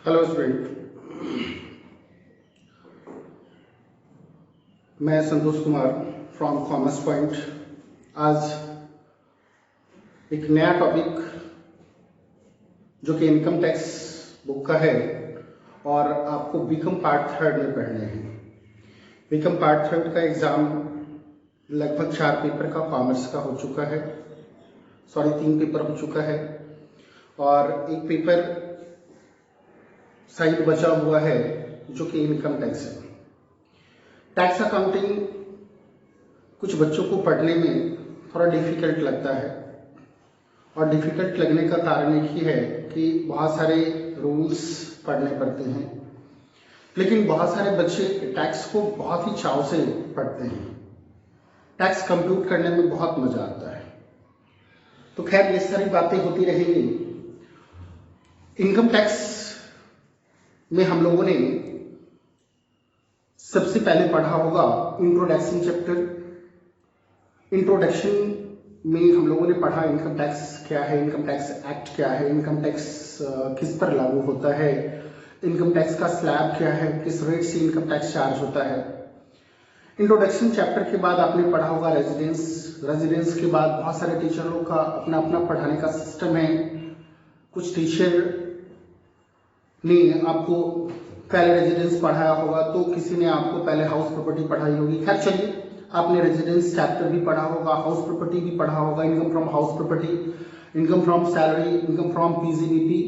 Hello student, मैं Santosh Kumar from commerce point. आज एक नया टॉपिक जो कि इनकम टैक्स बुक का है और आपको बीकॉम पार्ट थर्ड में पढ़ने हैं। बीकॉम पार्ट थर्ड का एग्ज़ाम लगभग 4 पेपर का कॉमर्स का हो चुका है, 3 पेपर हो चुका है और एक पेपर साइड बचा हुआ है जो कि इनकम टैक्स है। टैक्स अकाउंटिंग कुछ बच्चों को पढ़ने में थोड़ा डिफिकल्ट लगता है और डिफिकल्ट लगने का कारण एक ही है कि बहुत सारे रूल्स पढ़ने पड़ते हैं, लेकिन बहुत सारे बच्चे टैक्स को बहुत ही चाव से पढ़ते हैं। टैक्स कंप्यूट करने में बहुत मजा आता है। तो खैर, ये सारी बातें होती रहेंगी। इनकम टैक्स में हम लोगों ने सबसे पहले पढ़ा होगा इंट्रोडक्शन चैप्टर। इंट्रोडक्शन में हम लोगों ने पढ़ा इनकम टैक्स क्या है, इनकम टैक्स एक्ट क्या है, इनकम टैक्स किस पर लागू होता है, इनकम टैक्स का स्लैब क्या है, किस रेट से इनकम टैक्स चार्ज होता है। इंट्रोडक्शन चैप्टर के बाद आपने पढ़ा होगा रेजिडेंस के बाद बहुत सारे टीचरों का अपना अपना पढ़ाने का सिस्टम है। कुछ टीचर ने आपको पहले रेजिडेंस पढ़ाया होगा, तो किसी ने आपको पहले हाउस प्रॉपर्टी पढ़ाई होगी। खैर चलिए, आपने रेजिडेंस चैप्टर भी पढ़ा होगा, हाउस प्रॉपर्टी भी पढ़ा होगा, income from house property, income from salary, income from PGBP,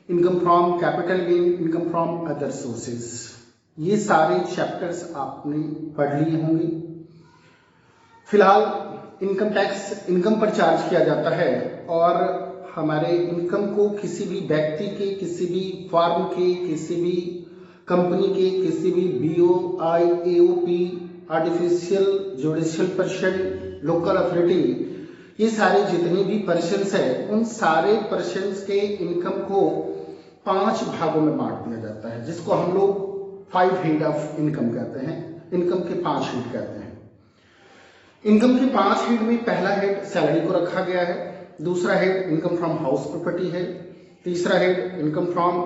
income from capital gain, income from other sources. ये सारे चैप्टर्स आपने पढ़ लिए होंगे। फिलहाल इनकम टैक्स इनकम पर चार्ज किया जाता है और हमारे इनकम को किसी भी व्यक्ति के, किसी भी फर्म के, किसी भी कंपनी के, किसी भी BOI, AOP, artificial judicial person, local authority, ये सारे जितने भी पर्सन्स है, उन सारे पर्सन्स के इनकम को 5 भागों में बांट दिया जाता है, जिसको हम लोग 5 हेड ऑफ इनकम कहते हैं। इनकम के 5 हेड कहते हैं। इनकम के 5 हेड में पहला हेड सैलरी को रखा गया है, दूसरा head income from house property है, तीसरा हेड इनकम फ्रॉम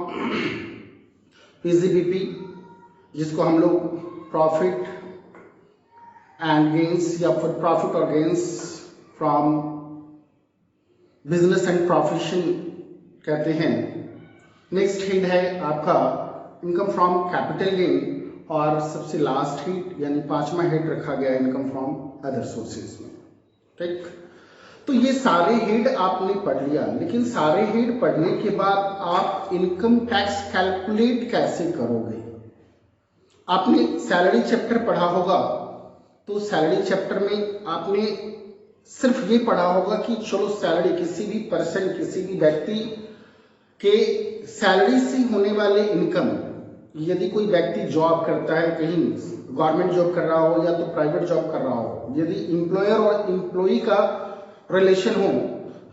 पीजीबीपी, जिसको हम लोग प्रॉफिट एंड गेन्स या फिर प्रॉफिट और gains from business and profession कहते हैं। नेक्स्ट हेड है आपका इनकम फ्रॉम कैपिटल गेन और सबसे लास्ट हेड यानी 5वां हेड रखा गया इनकम फ्रॉम अदर सोर्सेज में। ठीक, तो ये सारे हेड आपने पढ़ लिया, लेकिन सारे हेड पढ़ने के बाद आप इनकम टैक्स कैलकुलेट कैसे करोगे? आपने सैलरी चैप्टर पढ़ा होगा, तो सैलरी चैप्टर में आपने सिर्फ ये पढ़ा होगा कि चलो सैलरी किसी भी पर्सन, किसी भी व्यक्ति के सैलरी से होने वाले इनकम, यदि कोई व्यक्ति जॉब करता है, कहीं गवर्नमेंट जॉब कर रहा हो या तो प्राइवेट जॉब कर रहा हो, यदि एम्प्लॉयर और एम्प्लॉई का रिलेशन हो,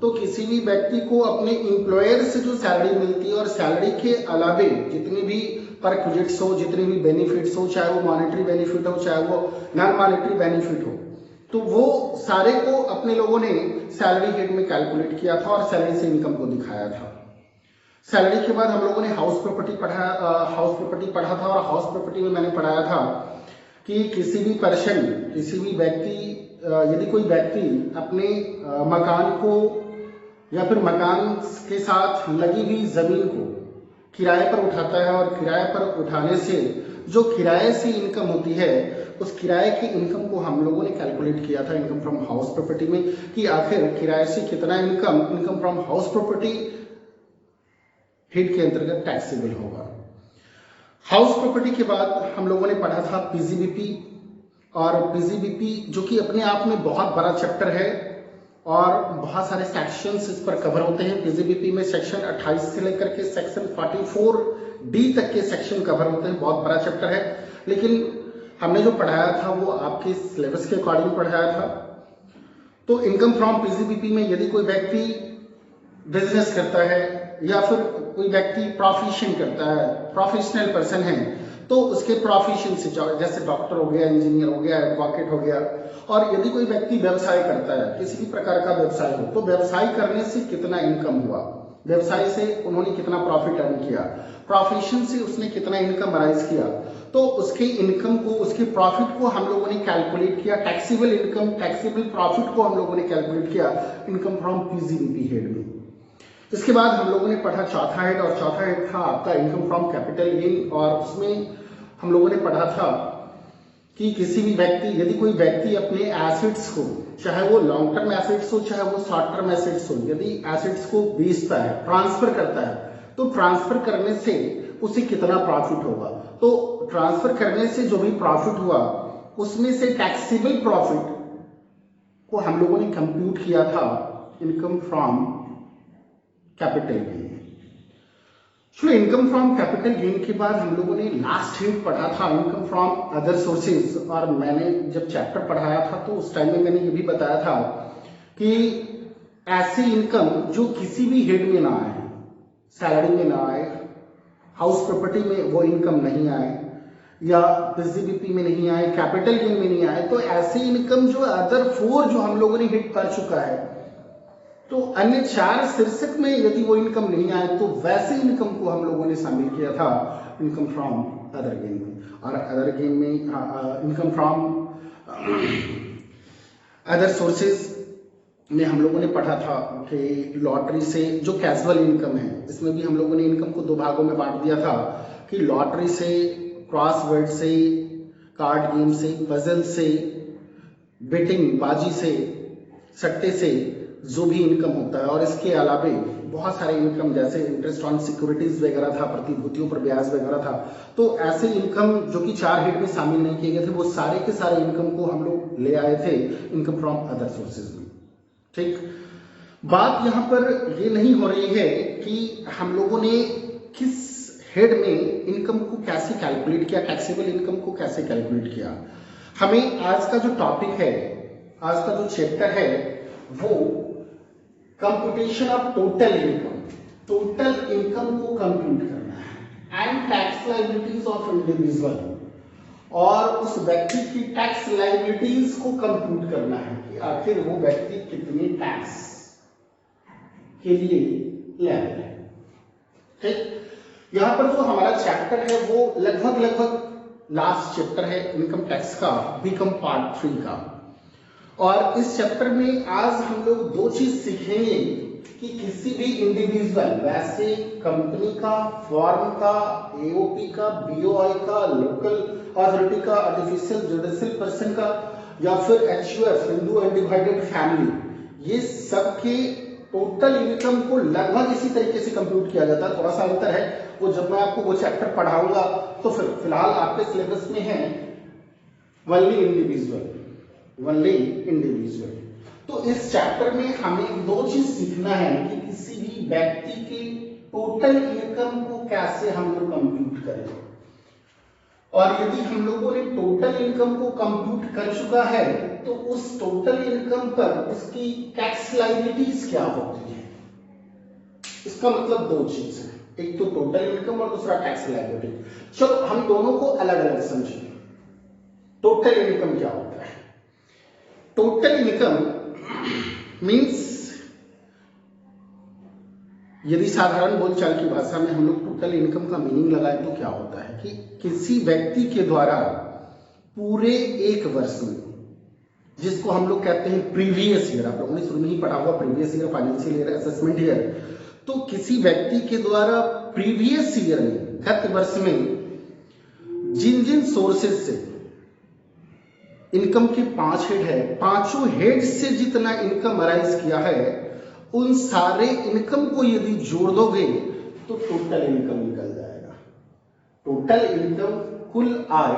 तो किसी भी व्यक्ति को अपने एम्प्लॉयर से जो सैलरी मिलती है और सैलरी के अलावे जितने भी परक्विजिट्स हो, जितने भी बेनिफिट्स हो, चाहे वो मॉनेटरी बेनिफिट हो, चाहे वो नॉन मॉनेटरी बेनिफिट हो, तो वो सारे को अपने लोगों ने सैलरी हेड में कैलकुलेट किया था और सैलरी से इनकम को दिखाया था। सैलरी के बाद हम लोगों ने हाउस प्रॉपर्टी पढ़ा था और हाउस प्रॉपर्टी में मैंने पढ़ाया था कि किसी भी पर्सन, किसी भी व्यक्ति, यदि कोई व्यक्ति अपने मकान को या फिर मकान के साथ लगी हुई जमीन को किराए पर उठाता है और किराए पर उठाने से जो किराए से इनकम होती है, उस किराए की इनकम को हम लोगों ने कैलकुलेट किया था इनकम फ्रॉम हाउस प्रॉपर्टी में कि आखिर किराए से कितना income from house property head के अंतर्गत टैक्सेबल होगा। हाउस प्रॉपर्टी के बाद हम लोगों ने पढ़ा था पीजीबीपी, और पीजीबीपी जो कि अपने आप में बहुत बड़ा चैप्टर है और बहुत सारे सेक्शंस इस पर कवर होते हैं। पीजीबीपी में सेक्शन 28 से लेकर के सेक्शन 44D तक के सेक्शन कवर होते हैं, बहुत बड़ा चैप्टर है। लेकिन हमने जो पढ़ाया था वो आपके सिलेबस के अकॉर्डिंग पढ़ाया था। तो इनकम फ्रॉम पीजीबीपी में यदि कोई व्यक्ति बिजनेस करता है या फिर कोई व्यक्ति प्रोफेशन करता है, प्रोफेशनल पर्सन है, तो उसके प्रोफेशन से, जैसे डॉक्टर हो गया, इंजीनियर हो गया, एडवोकेट हो गया, और यदि कोई व्यक्ति व्यवसाय करता है, किसी भी प्रकार का व्यवसाय हो, तो व्यवसाय करने से कितना इनकम हुआ, व्यवसाय से उन्होंने कितना प्रॉफिट अर्न किया, प्रोफेशन से उसने कितना इनकम अराइज किया, तो उसके इनकम को, उसके प्रॉफिट को हम लोगों ने कैलकुलेट किया। टैक्सेबल इनकम, टैक्सेबल प्रॉफिट को हम लोगों ने कैलकुलेट किया इनकम फ्रॉम पीजीबीपी हेड में। इसके बाद हम लोगों ने पढ़ा चौथा हेड, और चौथा हेड था आपका इनकम फ्रॉम कैपिटल गेन। और उसमें हम लोगों ने पढ़ा था कि किसी भी व्यक्ति, यदि कोई व्यक्ति अपने एसेट्स को, चाहे वो लॉन्ग टर्म एसेट्स हो चाहे वो शॉर्ट टर्म एसेट्स हो, यदि एसेट्स को बेचता है, ट्रांसफर करता है, तो ट्रांसफर करने से उसे कितना प्रॉफिट होगा। तो ट्रांसफर करने से जो भी प्रॉफिट हुआ उसमें से टैक्सेबल प्रॉफिट को हम लोगों ने कंप्यूट किया था इनकम फ्रॉम कैपिटल गेन। चलो, इनकम फ्रॉम कैपिटल गेन के बाद हम लोगों ने लास्ट हेड पढ़ा था इनकम फ्रॉम अदर सोर्सेज। और मैंने जब चैप्टर पढ़ाया था तो उस टाइम में मैंने ये भी बताया था कि ऐसी इनकम जो किसी भी हेड में ना आए, सैलरी में ना आए, हाउस प्रॉपर्टी में वो इनकम नहीं आए, या पीजीबीपी में नहीं आए, कैपिटल गेन में नहीं आए, तो ऐसी इनकम जो अदर 4 जो हम लोगों ने हिट कर चुका है, तो अन्य 4 शीर्षक में यदि वो इनकम नहीं आए तो वैसे इनकम को हम लोगों ने शामिल किया था इनकम फ्रॉम अदर गेन में। और अदर गेन में इनकम फ्रॉम अदर सोर्सेज में हम लोगों ने पढ़ा था कि लॉटरी से जो कैजुअल इनकम है, इसमें भी हम लोगों ने इनकम को 2 भागों में बांट दिया था कि लॉटरी से, क्रॉसवर्ड से, कार्ड गेम से, पजल से, बेटिंग बाजी से, सट्टे से जो भी इनकम होता है। और इसके अलावे बहुत सारे इनकम जैसे इंटरेस्ट ऑन सिक्योरिटीज वगैरह था, प्रतिभूतियों पर ब्याज वगैरह था। तो ऐसे इनकम जो कि 4 हेड में शामिल नहीं किए गए थे, वो सारे के सारे इनकम को हम लोग ले आए थे इनकम फ्रॉम अदर सोर्सेज में। ठीक, बात यहाँ पर ये नहीं हो रही है कि हम लोगों ने किस हेड में इनकम को कैसे कैलकुलेट किया, टैक्सेबल इनकम को कैसे कैलकुलेट किया। हमें आज का जो टॉपिक है, आज का जो चैप्टर है, वो computation of total income, total income को कंप्यूट करना है, and tax liabilities of individual, और उस व्यक्ति की टैक्स लायबिलिटीज को कंप्यूट करना है कि आखिर वो व्यक्ति कितने टैक्स के लिए लायबल है। ठीक, यहां पर जो हमारा चैप्टर है वो लगभग लास्ट चैप्टर है इनकम टैक्स का, बीकॉम पार्ट 3 का। और इस चैप्टर में आज हम लोग 2 चीज सीखेंगे कि किसी भी इंडिविजुअल, वैसे कंपनी का, फॉर्म का, एओपी का, बीओआई का, लोकल अथॉरिटी का, आर्टिफिशियल जुडिशियल पर्सन का, या फिर एचयूएफ, हिंदू अनडिवाइडेड फैमिली, ये सब के टोटल इनकम को लगभग इसी तरीके से कंप्यूट किया जाता है। थोड़ा सा अंतर है, वो जब मैं आपको वो चैप्टर पढ़ाऊंगा तो फिलहाल आपके सिलेबस में है ओनली इंडिविजुअल। तो इस चैप्टर में हमें 2 चीज सीखना है कि किसी भी व्यक्ति की टोटल इनकम को कैसे हम लोग कंप्यूट करें, और यदि हम लोगों ने टोटल इनकम को कंप्यूट कर चुका है तो उस टोटल इनकम पर उसकी टैक्स लायबिलिटीज क्या होती है। इसका मतलब 2 चीज है, एक तो टोटल इनकम और दूसरा टैक्स लायबिलिटी। चलो हम दोनों को अलग अलग समझें। टोटल इनकम क्या होता है? टोटल इनकम मीन्स, यदि साधारण बोलचाल की भाषा में हम लोग टोटल इनकम का मीनिंग लगाए तो क्या होता है कि किसी व्यक्ति के द्वारा पूरे एक वर्ष में, जिसको हम लोग कहते हैं प्रीवियस ईयर, आप लोगों ने शुरू में ही पढ़ा हुआ previous year, financial year, assessment year, तो किसी व्यक्ति के द्वारा प्रीवियस ईयर में, गत वर्ष में जिन जिन सोर्सेज से इनकम के 5 हेड है, 5 हेड से जितना इनकम अराइज किया है, उन सारे इनकम को यदि जोड़ दोगे तो टोटल इनकम निकल जाएगा। टोटल इनकम, कुल आय,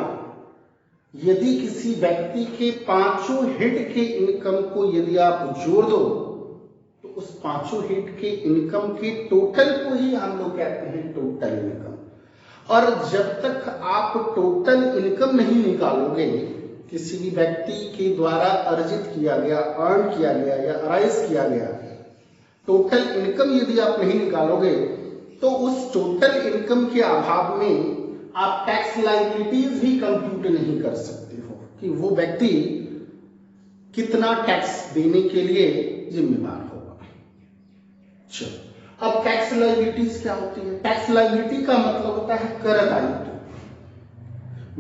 यदि किसी व्यक्ति के 5 हेड के इनकम को यदि आप जोड़ दो तो उस 5 हेड के इनकम के टोटल को ही हम लोग कहते हैं टोटल इनकम। और जब तक आप टोटल इनकम नहीं निकालोगे, किसी भी व्यक्ति के द्वारा अर्जित किया गया, अर्न किया गया या अराइज किया गया टोटल इनकम यदि आप नहीं निकालोगे तो उस टोटल इनकम के अभाव में आप टैक्स लायबिलिटीज भी कंप्यूट नहीं कर सकते हो कि वो व्यक्ति कितना टैक्स देने के लिए जिम्मेदार होगा। चलो, अब टैक्स लायबिलिटीज क्या होती है? टैक्स लायबिलिटी का मतलब होता है कर दायित्व।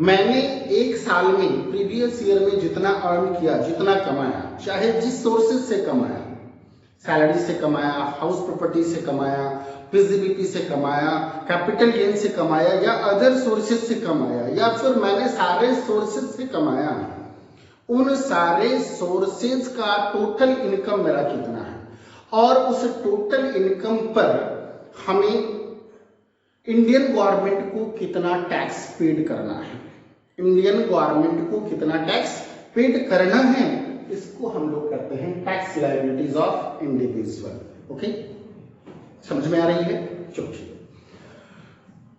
मैंने एक साल में प्रीवियस ईयर में जितना अर्न किया, जितना कमाया, चाहे जिस सोर्सेज से कमाया, सैलरी से कमाया, हाउस प्रॉपर्टी से कमाया, फिजिबिलिटी से कमाया, कैपिटल गेन से कमाया, या अदर सोर्सेज से कमाया, या फिर मैंने सारे सोर्सेज से कमाया, उन सारे सोर्सेज का टोटल इनकम मेरा कितना है, और उस टोटल इनकम पर हमें इंडियन गवर्नमेंट को कितना टैक्स पेड करना है, इंडियन गवर्नमेंट को कितना टैक्स पेड करना है, इसको हम लोग करते हैं tax liabilities of individual. Okay, समझ में आ रही है? चलिए,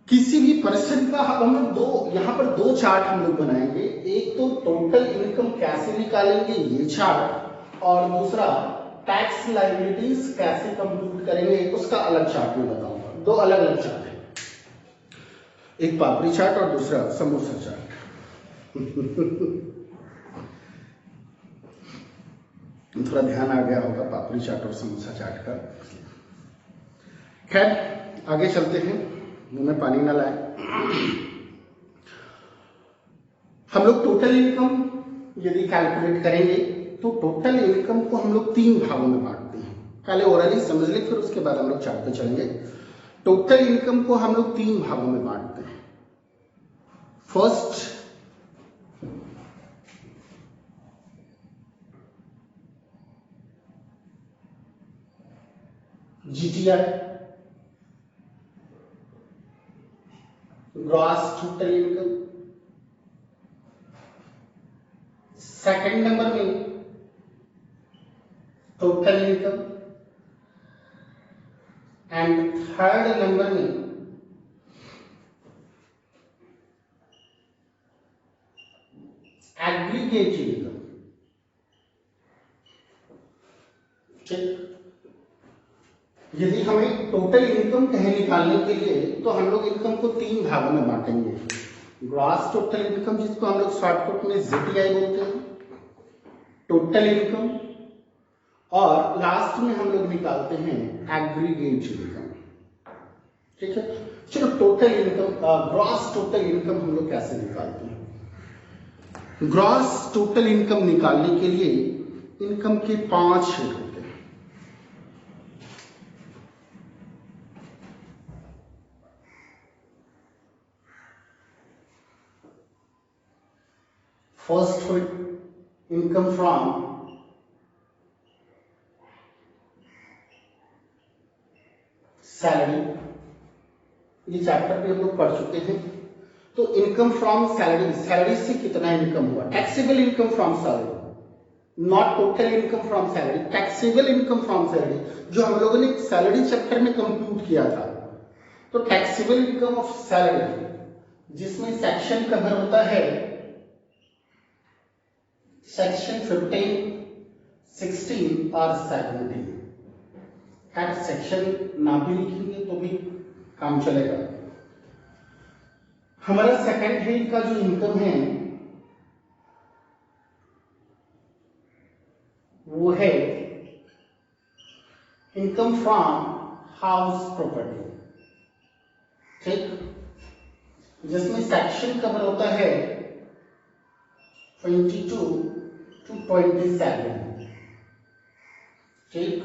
किसी भी पर्सन का हम लोग यहाँ पर दो चार्ट हम लोग बनाएंगे। एक तो टोटल इनकम कैसे निकालेंगे, ये चार्ट, और दूसरा टैक्स लायबिलिटीज कैसे कंप्यूट करेंगे, उसका अलग चार्ट में बताऊंगा। दो अलग अलग चार्ट है, एक पापड़ी चार्ट और दूसरा समोसा चार्ट। थोड़ा ध्यान आ गया होगा पापड़ी चाट और समोसा चाट का। खैर, आगे चलते हैं, मुंह में पानी ना लाए। हम लोग टोटल इनकम यदि कैलकुलेट करेंगे तो टोटल इनकम को हम लोग तीन भागों में बांटते हैं। पहले ओरली समझ ले, फिर उसके बाद हम लोग चार्ट पे चलेंगे। टोटल इनकम को हम लोग तीन भागों में बांटते हैं। First, GTI, gross total income. Second number में total income, and third number में एग्रीगेट इनकम। ठीक, यदि हमें टोटल इनकम कहीं निकालने के लिए तो हम लोग इनकम को तीन भागों में बांटेंगे। ग्रॉस टोटल इनकम, जिसको हम लोग शॉर्टकट में GTI बोलते हैं, टोटल इनकम, और लास्ट में हम लोग निकालते हैं एग्रीगेट इनकम। ठीक है, चलो total income, gross total income हम लोग कैसे निकालते हैं? ग्रॉस टोटल इनकम निकालने के लिए इनकम के 5 शेड होते हैं। फर्स्ट इनकम फ्रॉम सैलरी, ये चैप्टर पे हम लोग पढ़ चुके हैं। तो इनकम फ्रॉम सैलरी, सैलरी से कितना इनकम हुआ, taxable income from salary, not total income from salary, taxable income from salary, जो हम लोगों ने सैलरी चैप्टर में कंप्यूट किया था। तो टैक्सेबल इनकम ऑफ सैलरी, जिसमें सेक्शन कवर होता है सेक्शन 15, 16 और 17। खैर, सेक्शन ना भी लिखेंगे तो भी काम चलेगा। हमारा सेकंड हेड का जो इनकम है वो है इनकम फ्रॉम हाउस प्रॉपर्टी। ठीक, जिसमें सेक्शन कवर होता है 22 to 27। ठीक,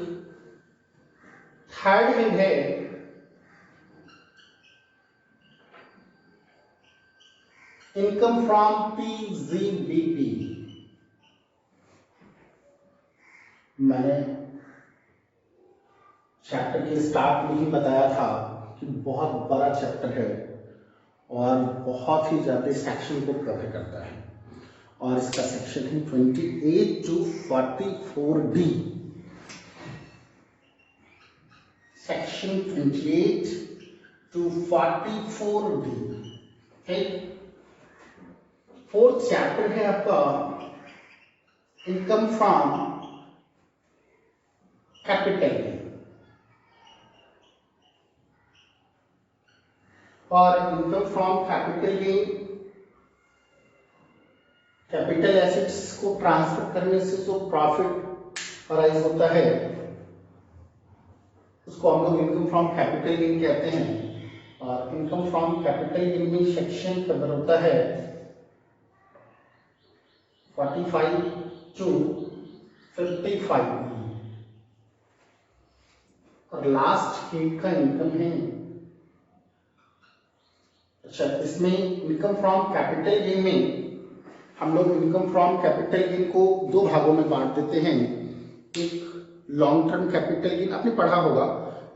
थर्ड हेड है इनकम फ्रॉम PGBP। मैंने चैप्टर के स्टार्ट में ही बताया था कि बहुत बड़ा चैप्टर है और बहुत ही ज्यादा सेक्शन को कवर करता है, और इसका सेक्शन है 28 to 44D। Section 28 to 44D। ठीक, फोर्थ चैप्टर है आपका इनकम फ्रॉम कैपिटल, और income from capital gain, capital assets को ट्रांसफर करने से जो प्रॉफिट अराइज होता है उसको हम लोग इनकम फ्रॉम कैपिटल गेन कहते हैं। और इनकम फ्रॉम कैपिटल गेन में सेक्शन कवर होता है 45 to 55 और लास्ट हेड का इनकम है। अच्छा, इसमें इनकम फ्रॉम कैपिटल गेन में हम लोग इनकम फ्रॉम कैपिटल गेन को दो भागों में बांट देते हैं। एक लॉन्ग टर्म कैपिटल गेन, आपने पढ़ा होगा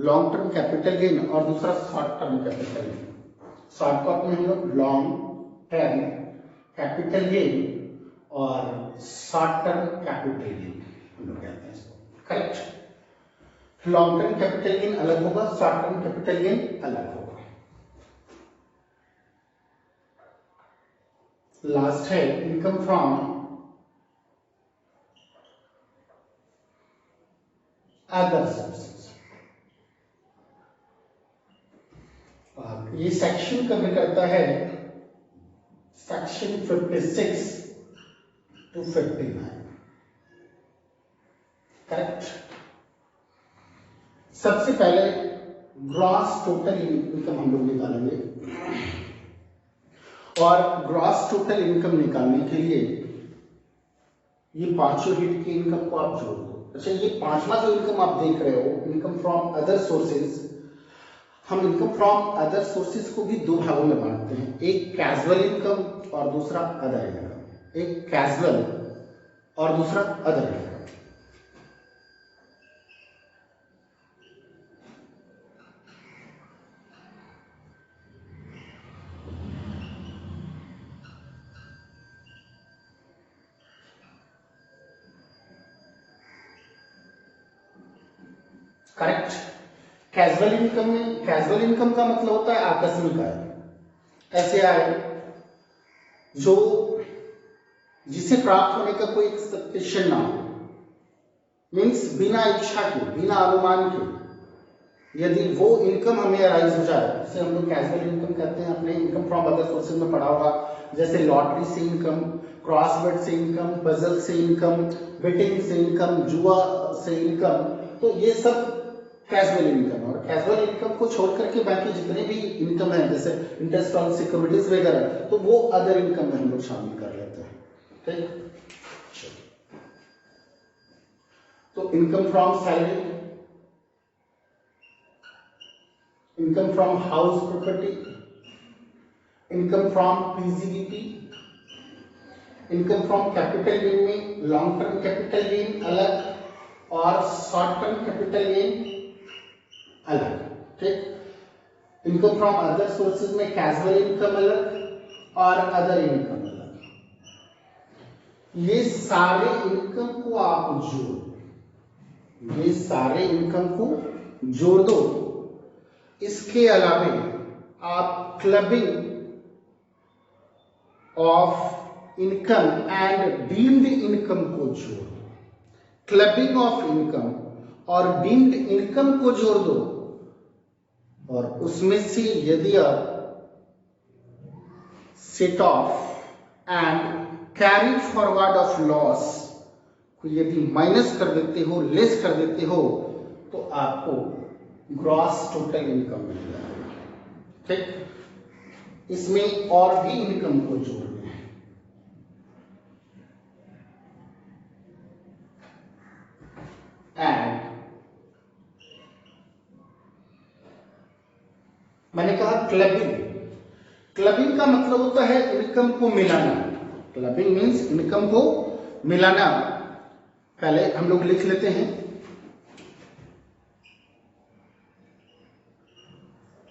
लॉन्ग टर्म कैपिटल गेन, और दूसरा short term capital gain. Shortcut में हम लोग लॉन्ग टर्म कैपिटल गेन और शॉर्ट टर्म कैपिटल गेन हम लोग कहते हैं इसको, correct. Long term capital gain अलग होगा, शॉर्ट टर्म कैपिटल गेन अलग होगा। लास्ट है इनकम फ्रॉम अदर सोर्सेज। ये सेक्शन कवर करता है सेक्शन 56 to 59, करेक्ट। सबसे पहले ग्रॉस टोटल इनकम हम लोग निकालेंगे, और ग्रॉस टोटल इनकम निकालने के लिए ये पांचों हिट की इनकम को आप जोड़ दो। अच्छा, ये पांचवा जो इनकम आप देख रहे हो, इनकम फ्रॉम अदर सोर्सेज, हम इनकम फ्रॉम अदर सोर्सेज को भी दो भागों में बांटते हैं, एक कैजुअल इनकम और दूसरा अदर इनकम। एक कैजुअल और दूसरा other income. Correct. Casual income में, कैजुअल इनकम का मतलब होता है आकस्मिक आय। ऐसे आय जो जिसे प्राप्त होने का कोई एक्सपेक्टेशन ना हो, मीन्स बिना इच्छा के, बिना अनुमान के, यदि वो इनकम हमें अराइज हो जाए, जिसे हम लोग कैजुअल इनकम कहते हैं। अपने इनकम फ्रॉम अदर सोर्सेज में पढ़ा होगा, जैसे लॉटरी से इनकम, क्रॉसवर्ड से इनकम, पजल से इनकम, बेटिंग से इनकम, जुआ से इनकम। तो ये सब कैजुअल इनकम। और कैजुअल इनकम को छोड़ करके बाकी जितने भी इनकम है, जैसे इंटरेस्ट ऑन सिक्योरिटीज वगैरह, तो वो अदर इनकम में हम लोग शामिल कर लेते हैं, ठीक। तो income from salary, income from house property, income from PGBP, income from capital gain में लॉन्ग टर्म कैपिटल गेन अलग और शॉर्ट टर्म कैपिटल गेन अलग, ठीक। इनकम फ्रॉम अदर सोर्सेज में कैजुअल इनकम अलग और अदर इनकम अलग। ये सारे इनकम को आप जोड़, ये सारे इनकम को जोड़ दो। इसके अलावे आप clubbing of income and deemed income को जोड़ दो। क्लबिंग ऑफ इनकम और डीम्ड इनकम को जोड़ दो, और उसमें से यदि आप set off and carry forward of loss को यदि माइनस कर देते हो, लेस कर देते हो, तो आपको ग्रॉस टोटल इनकम मिल जाएगा, ठीक। इसमें और भी इनकम को जोड़ना है। एंड मैंने कहा क्लबिंग, क्लबिंग का मतलब होता है इनकम को मिलाना। क्लबिंग मीन्स इनकम को मिलाना। पहले हम लोग लिख लेते हैं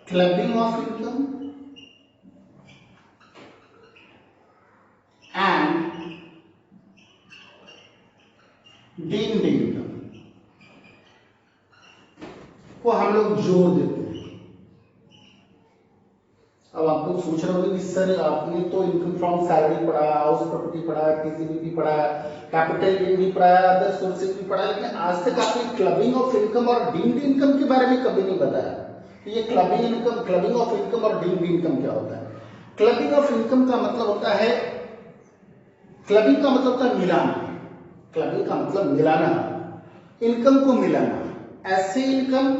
clubbing of income and deemed income को हम लोग जोड़ देते हैं। अब आप लोग सोच रहे होंगे कि सर आपने तो इनकम फ्रॉम सैलरी पढ़ा, हाउस प्रॉपर्टी पढ़ा, पीजीबीपी पढ़ा, कैपिटल गेन भी पढ़ा, अदर सोर्सेज भी पढ़ा, लेकिन आज तक आपने क्लबिंग ऑफ इनकम और डीम्ड इनकम के बारे में कभी नहीं बताया। तो ये clubbing income, clubbing of income और डीम्ड इनकम क्या होता है? क्लबिंग ऑफ इनकम का मतलब होता है, क्लबिंग का मतलब होता है मिलाना। क्लबिंग का मतलब मिलाना, इनकम को मिलाना। ऐसे इनकम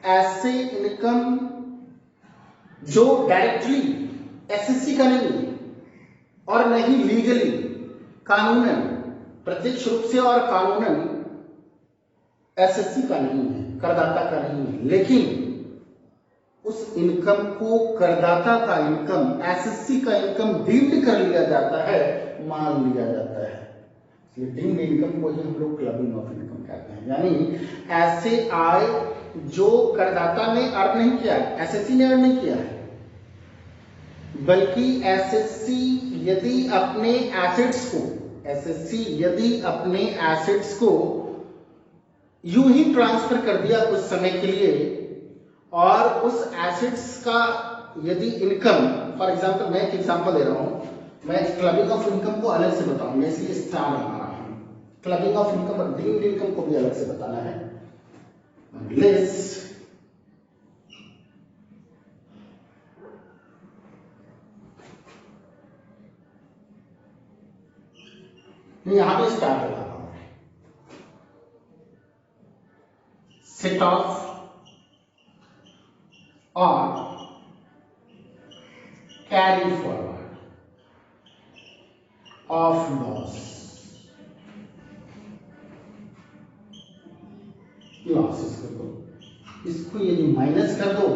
ऐसे इनकम जो डायरेक्टली एसएससी का नहीं है और नहीं लीगली कानूनन प्रत्यक्ष रूप से और कानूनन एसएससी का नहीं है, करदाता का नहीं है, लेकिन उस इनकम को करदाता का इनकम, एसएससी का इनकम डीम्ड कर लिया जाता है, मान लिया जाता है। ये डीम्ड इनकम को ही हम लोग क्लबिंग ऑफ इनकम कहते हैं। यानी ऐसे आय जो करदाता ने अर्न नहीं किया, एसएससी ने अर्न नहीं किया है, बल्कि एसएससी यदि अपने एसेट्स को, एसएससी यदि अपने एसेट्स को यूं ही ट्रांसफर कर दिया कुछ समय के लिए और उस एसेट्स का यदि इनकम, फॉर एग्जांपल मैं एक एग्जांपल दे रहा हूं, मैं क्लबिंग ऑफ इनकम को अलग से बताऊंगा, इसलिए स्टार बना रहा हूं। क्लबिंग ऑफ इनकम और डीम्ड इनकम को भी अलग से बताना है। लिस्ट यहां पे स्टार्ट हो रहा हूं, सेट ऑफ और कैरी फॉरवर्ड ऑफ लॉसेस कर दो, इसको यदि माइनस कर दो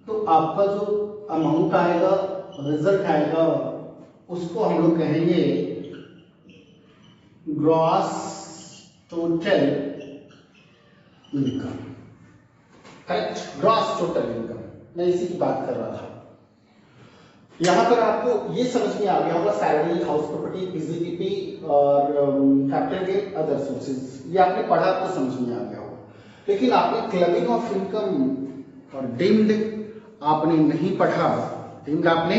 तो आपका जो अमाउंट आएगा, रिजल्ट आएगा, उसको हम लोग कहेंगे gross total income. Correct, gross total income, मैं इसी की बात कर रहा था। यहां पर आपको ये समझ में आ गया होगा सैलरी, हाउस प्रॉपर्टी, पीजीपीपी और कैपिटल गेन, अदर सोर्सेज, ये आपने पढ़ा तो समझ में आ गया होगा। लेकिन आपने क्लबिंग ऑफ इनकम और डीम्ड आपने नहीं पढ़ा, डीम्ड आपने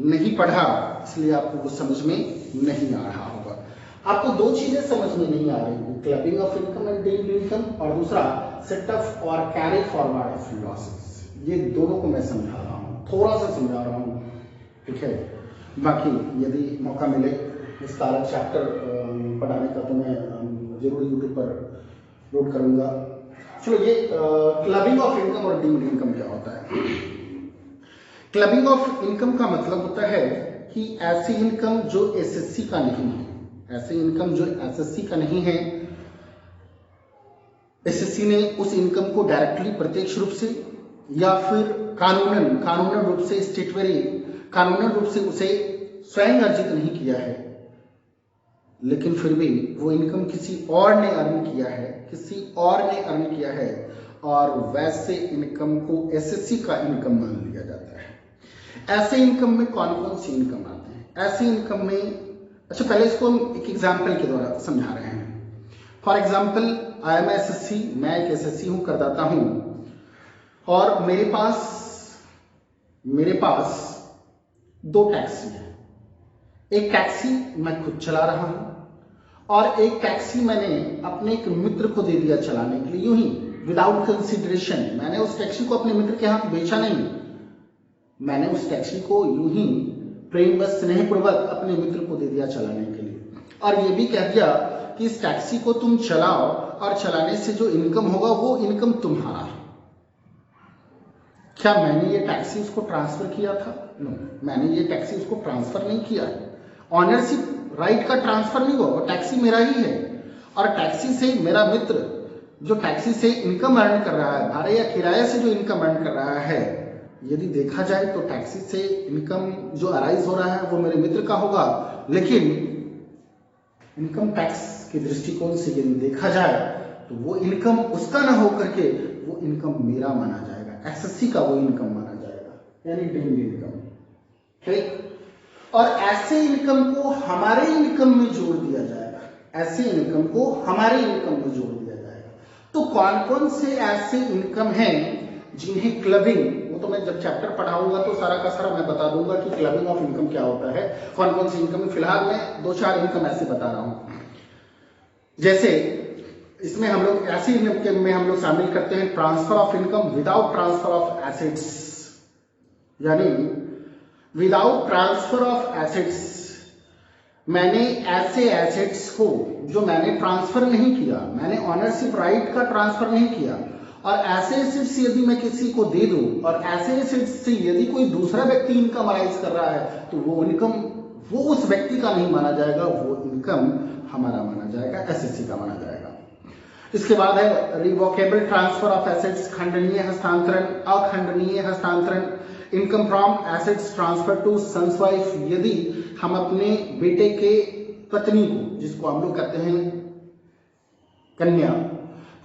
नहीं पढ़ा, इसलिए आपको वो समझ में नहीं आ रहा होगा। आपको दो चीजें समझ में नहीं आ रही, clubbing of income and deemed income, और दूसरा सेट ऑफ और कैरी फॉरवर्ड ऑफ लॉसेस। ये दोनों को मैं समझा रहा हूँ, थोड़ा सा समझा रहा हूँ, ठीक है। बाकी यदि मौका मिले विस्तारक चैप्टर पढ़ाने का तो मैं जरूर यूट्यूब पर अपलोड करूंगा। चलो, ये क्लबिंग ऑफ इनकम और डीम्ड इनकम क्या होता है। क्लबिंग ऑफ इनकम का मतलब होता है कि ऐसी इनकम जो एसएससी का नहीं है, ऐसे इनकम जो एसएससी का नहीं है, एसएससी ने उस इनकम को डायरेक्टली प्रत्यक्ष रूप से या फिर कानूनन रूप से, स्टेटरी कानूनन रूप से उसे स्वयं अर्जित नहीं किया है, लेकिन फिर भी वो इनकम किसी और ने अर्न किया है, किसी और ने अर्न किया है, और वैसे इनकम को एसएससी का इनकम मान लिया जाता है। ऐसे इनकम में कौन कौन सी इनकम आते हैं? ऐसे इनकम में, अच्छा पहले इसको हम एक एग्जाम्पल के द्वारा समझा रहे हैं। For example, I am SSC, मैं एक एसएससी हूं, करदाता हूं, और मेरे पास दो टैक्सी है। एक टैक्सी मैं खुद चला रहा हूं और एक टैक्सी मैंने अपने एक मित्र को दे दिया चलाने के लिए, यूं ही विदाउट कंसिडरेशन। मैंने उस टैक्सी को अपने मित्र के हाथ बेचा नहीं, मैंने उस टैक्सी को यूं ही प्रेम बस स्नेहपूर्वक अपने मित्र को दे दिया चलाने के लिए, और ये भी कह दिया कि इस टैक्सी को तुम चलाओ और चलाने से जो इनकम होगा वो इनकम तुम्हारा है। क्या मैंने ये टैक्सी उसको ट्रांसफर किया था? नो, मैंने ये टैक्सी उसको ट्रांसफर नहीं किया। ऑनरशिप राइट का ट्रांसफर नहीं हुआ, वो टैक्सी मेरा ही है। और टैक्सी से मेरा मित्र जो टैक्सी से इनकम अर्न कर रहा है, भाड़े या किराए से जो इनकम अर्न कर रहा है, यदि देखा जाए तो टैक्सी से इनकम जो अराइज हो रहा है वो मेरे मित्र का होगा, लेकिन इनकम टैक्स के दृष्टिकोण से यदि देखा जाए तो वो इनकम उसका ना होकर के वो इनकम मेरा माना जाएगा, एसएससी का वो इनकम माना जाएगा, यानी डीम्ड इनकम। ठीक, और ऐसे इनकम को हमारे इनकम में जोड़ दिया जाएगा, ऐसे इनकम को हमारे इनकम में जोड़ दिया जाएगा। तो कौन कौन से ऐसे इनकम हैं जिन्हें क्लबिंग, वो तो मैं जब चैप्टर पढ़ाऊंगा तो सारा का सारा मैं बता दूंगा कि क्लबिंग ऑफ इनकम क्या होता है, कौन कौन सी इनकम। फिलहाल मैं 2-4 इनकम ऐसे बता रहा हूं। जैसे इसमें हम लोग ऐसी इनकम में हम लोग शामिल करते हैं transfer of income without transfer of assets, यानी विदाउट ट्रांसफर ऑफ एसेट्स, मैंने ऐसे एसेट्स को जो मैंने ट्रांसफर नहीं किया, मैंने ऑनरशिप राइट का ट्रांसफर नहीं किया और ऐसे एसेट्स यदि मैं किसी को दे दूं और ऐसे एसेट्स से यदि कोई दूसरा व्यक्ति इनकम अराइज कर रहा है तो वो इनकम वो उस व्यक्ति का नहीं माना जाएगा, वो इनकम हमारा माना जाएगा, एसएससी का माना जाएगा। इसके बाद है रिवोकेबल ट्रांसफर ऑफ एसेट्स, खंडनीय हस्तांतरण, अखंडनीय हस्तांतरण, income from assets transfer to son's wife. यदि हम अपने बेटे के पत्नी को, जिसको हम लोग कहते हैं कन्या,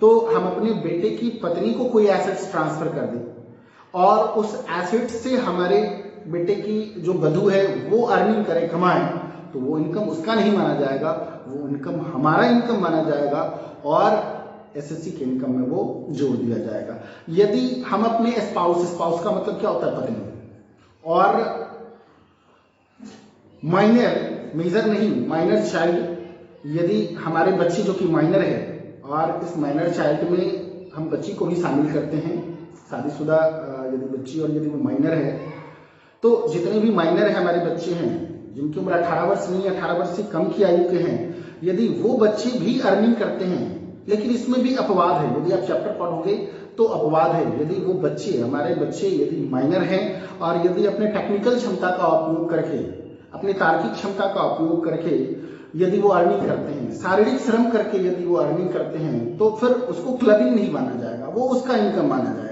तो हम अपने बेटे की पत्नी को कोई एसेट्स ट्रांसफर कर दें और उस एसेट से हमारे बेटे की जो वधू है वो अर्निंग करे, कमाए, तो वो इनकम उसका नहीं माना जाएगा, वो इनकम हमारा इनकम माना जाएगा और एसएससी के इनकम में वो जोड़ दिया जाएगा। यदि हम अपने स्पाउस का मतलब क्या होता है, पत्नी, और मेजर नहीं, माइनर चाइल्ड, यदि हमारे बच्चे जो कि माइनर है और इस माइनर चाइल्ड में हम बच्ची को भी शामिल करते हैं, शादीशुदा यदि बच्ची और यदि वो माइनर है, तो जितने भी माइनर है हमारे बच्चे हैं जिनकी उम्र 18 वर्ष नहीं, 18 वर्ष से कम की आयु के हैं, यदि वो बच्चे भी अर्निंग करते हैं, लेकिन इसमें भी अपवाद है, यदि आप चैप्टर पढ़ोगे तो अपवाद है। यदि वो बच्चे, हमारे बच्चे यदि माइनर हैं और यदि अपने टेक्निकल क्षमता का उपयोग करके, अपने तार्किक क्षमता का उपयोग करके यदि वो अर्निंग करते हैं, शारीरिक श्रम करके यदि वो अर्निंग करते हैं, तो फिर उसको क्लबिंग नहीं माना जाएगा, वो उसका इनकम माना जाएगा।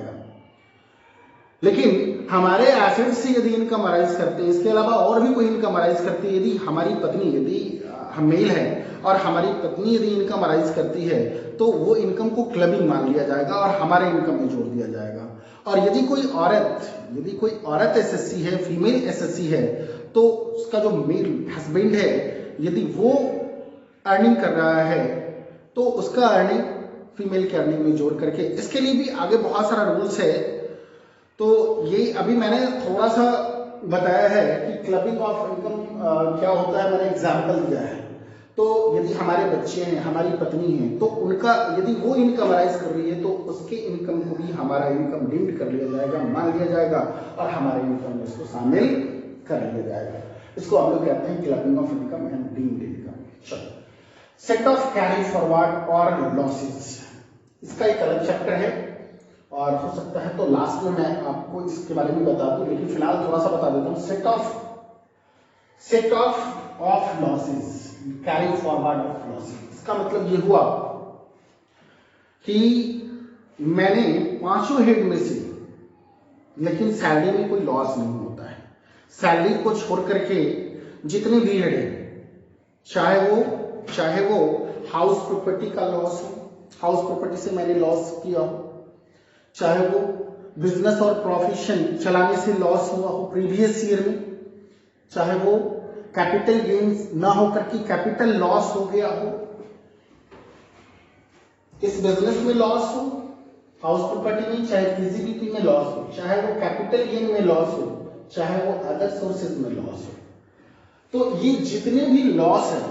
लेकिन हमारे एसेट से यदि इनकम अराइज करते हैं, इसके अलावा और भी कोई इनकम अराइज करती है, यदि हमारी पत्नी, यदि हम मेल है और हमारी पत्नी यदि इनकम अराइज करती है, तो वो इनकम को क्लबिंग मान लिया जाएगा और हमारे इनकम में जोड़ दिया जाएगा। और यदि कोई औरत एसएससी है, फीमेल एसएससी है, तो उसका जो मेल हस्बैंड है यदि वो अर्निंग कर रहा है तो उसका अर्निंग फीमेल के अर्निंग में जोड़ करके, इसके लिए भी आगे बहुत सारा रूल्स है। तो ये अभी मैंने थोड़ा सा बताया है कि क्लबिंग ऑफ इनकम क्या होता है, मैंने एग्जाम्पल दिया है। तो यदि हमारे बच्चे हैं, हमारी पत्नी है, तो उनका यदि वो इनकम अराइज कर रही है तो उसके इनकम को भी हमारा इनकम लिंक्ड कर लिया जाएगा, मान लिया जाएगा और हमारे इनकम में इसको शामिल कर लिया जाएगा। इसको हम लोग कहते हैं clubbing of income and deemed income. चलो, सेट ऑफ कैरी फॉरवर्ड और लॉसेस, इसका एक अलग चैप्टर है और हो सकता है तो लास्ट में मैं आपको इसके बारे में बता दूं, लेकिन फिलहाल थोड़ा सा बता देता हूं। Set of losses, carry forward of losses, इसका मतलब ये हुआ कि मैंने पांचों हेड में से, लेकिन सैलरी में कोई लॉस नहीं होता है। सैलरी को छोड़ करके जितने भी हेड है, चाहे वो हाउस प्रॉपर्टी का लॉस हो, हाउस प्रॉपर्टी से मैंने लॉस किया हो, चाहे वो बिजनेस और प्रोफेशन चलाने से लॉस हुआ हो प्रीवियस ईयर में, चाहे वो कैपिटल गेन्स ना होकर के कैपिटल लॉस हो गया हो, इस बिजनेस में लॉस हो, हाउस प्रॉपर्टी में, चाहे पीजीबीपी में लॉस हो, चाहे वो कैपिटल गेन में लॉस हो, चाहे वो अदर सोर्सेज में लॉस हो, तो ये जितने भी लॉस है,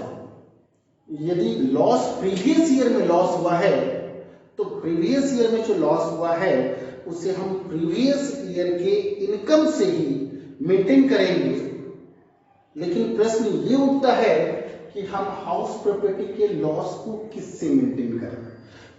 यदि लॉस प्रीवियस ईयर में लॉस हुआ है तो प्रीवियस ईयर में जो लॉस हुआ है उसे हम प्रीवियस ईयर के इनकम से ही मेंटेन करेंगे। लेकिन प्रश्न ये उठता है कि हम हाउस प्रॉपर्टी के लॉस को किससे मेंटेन करें?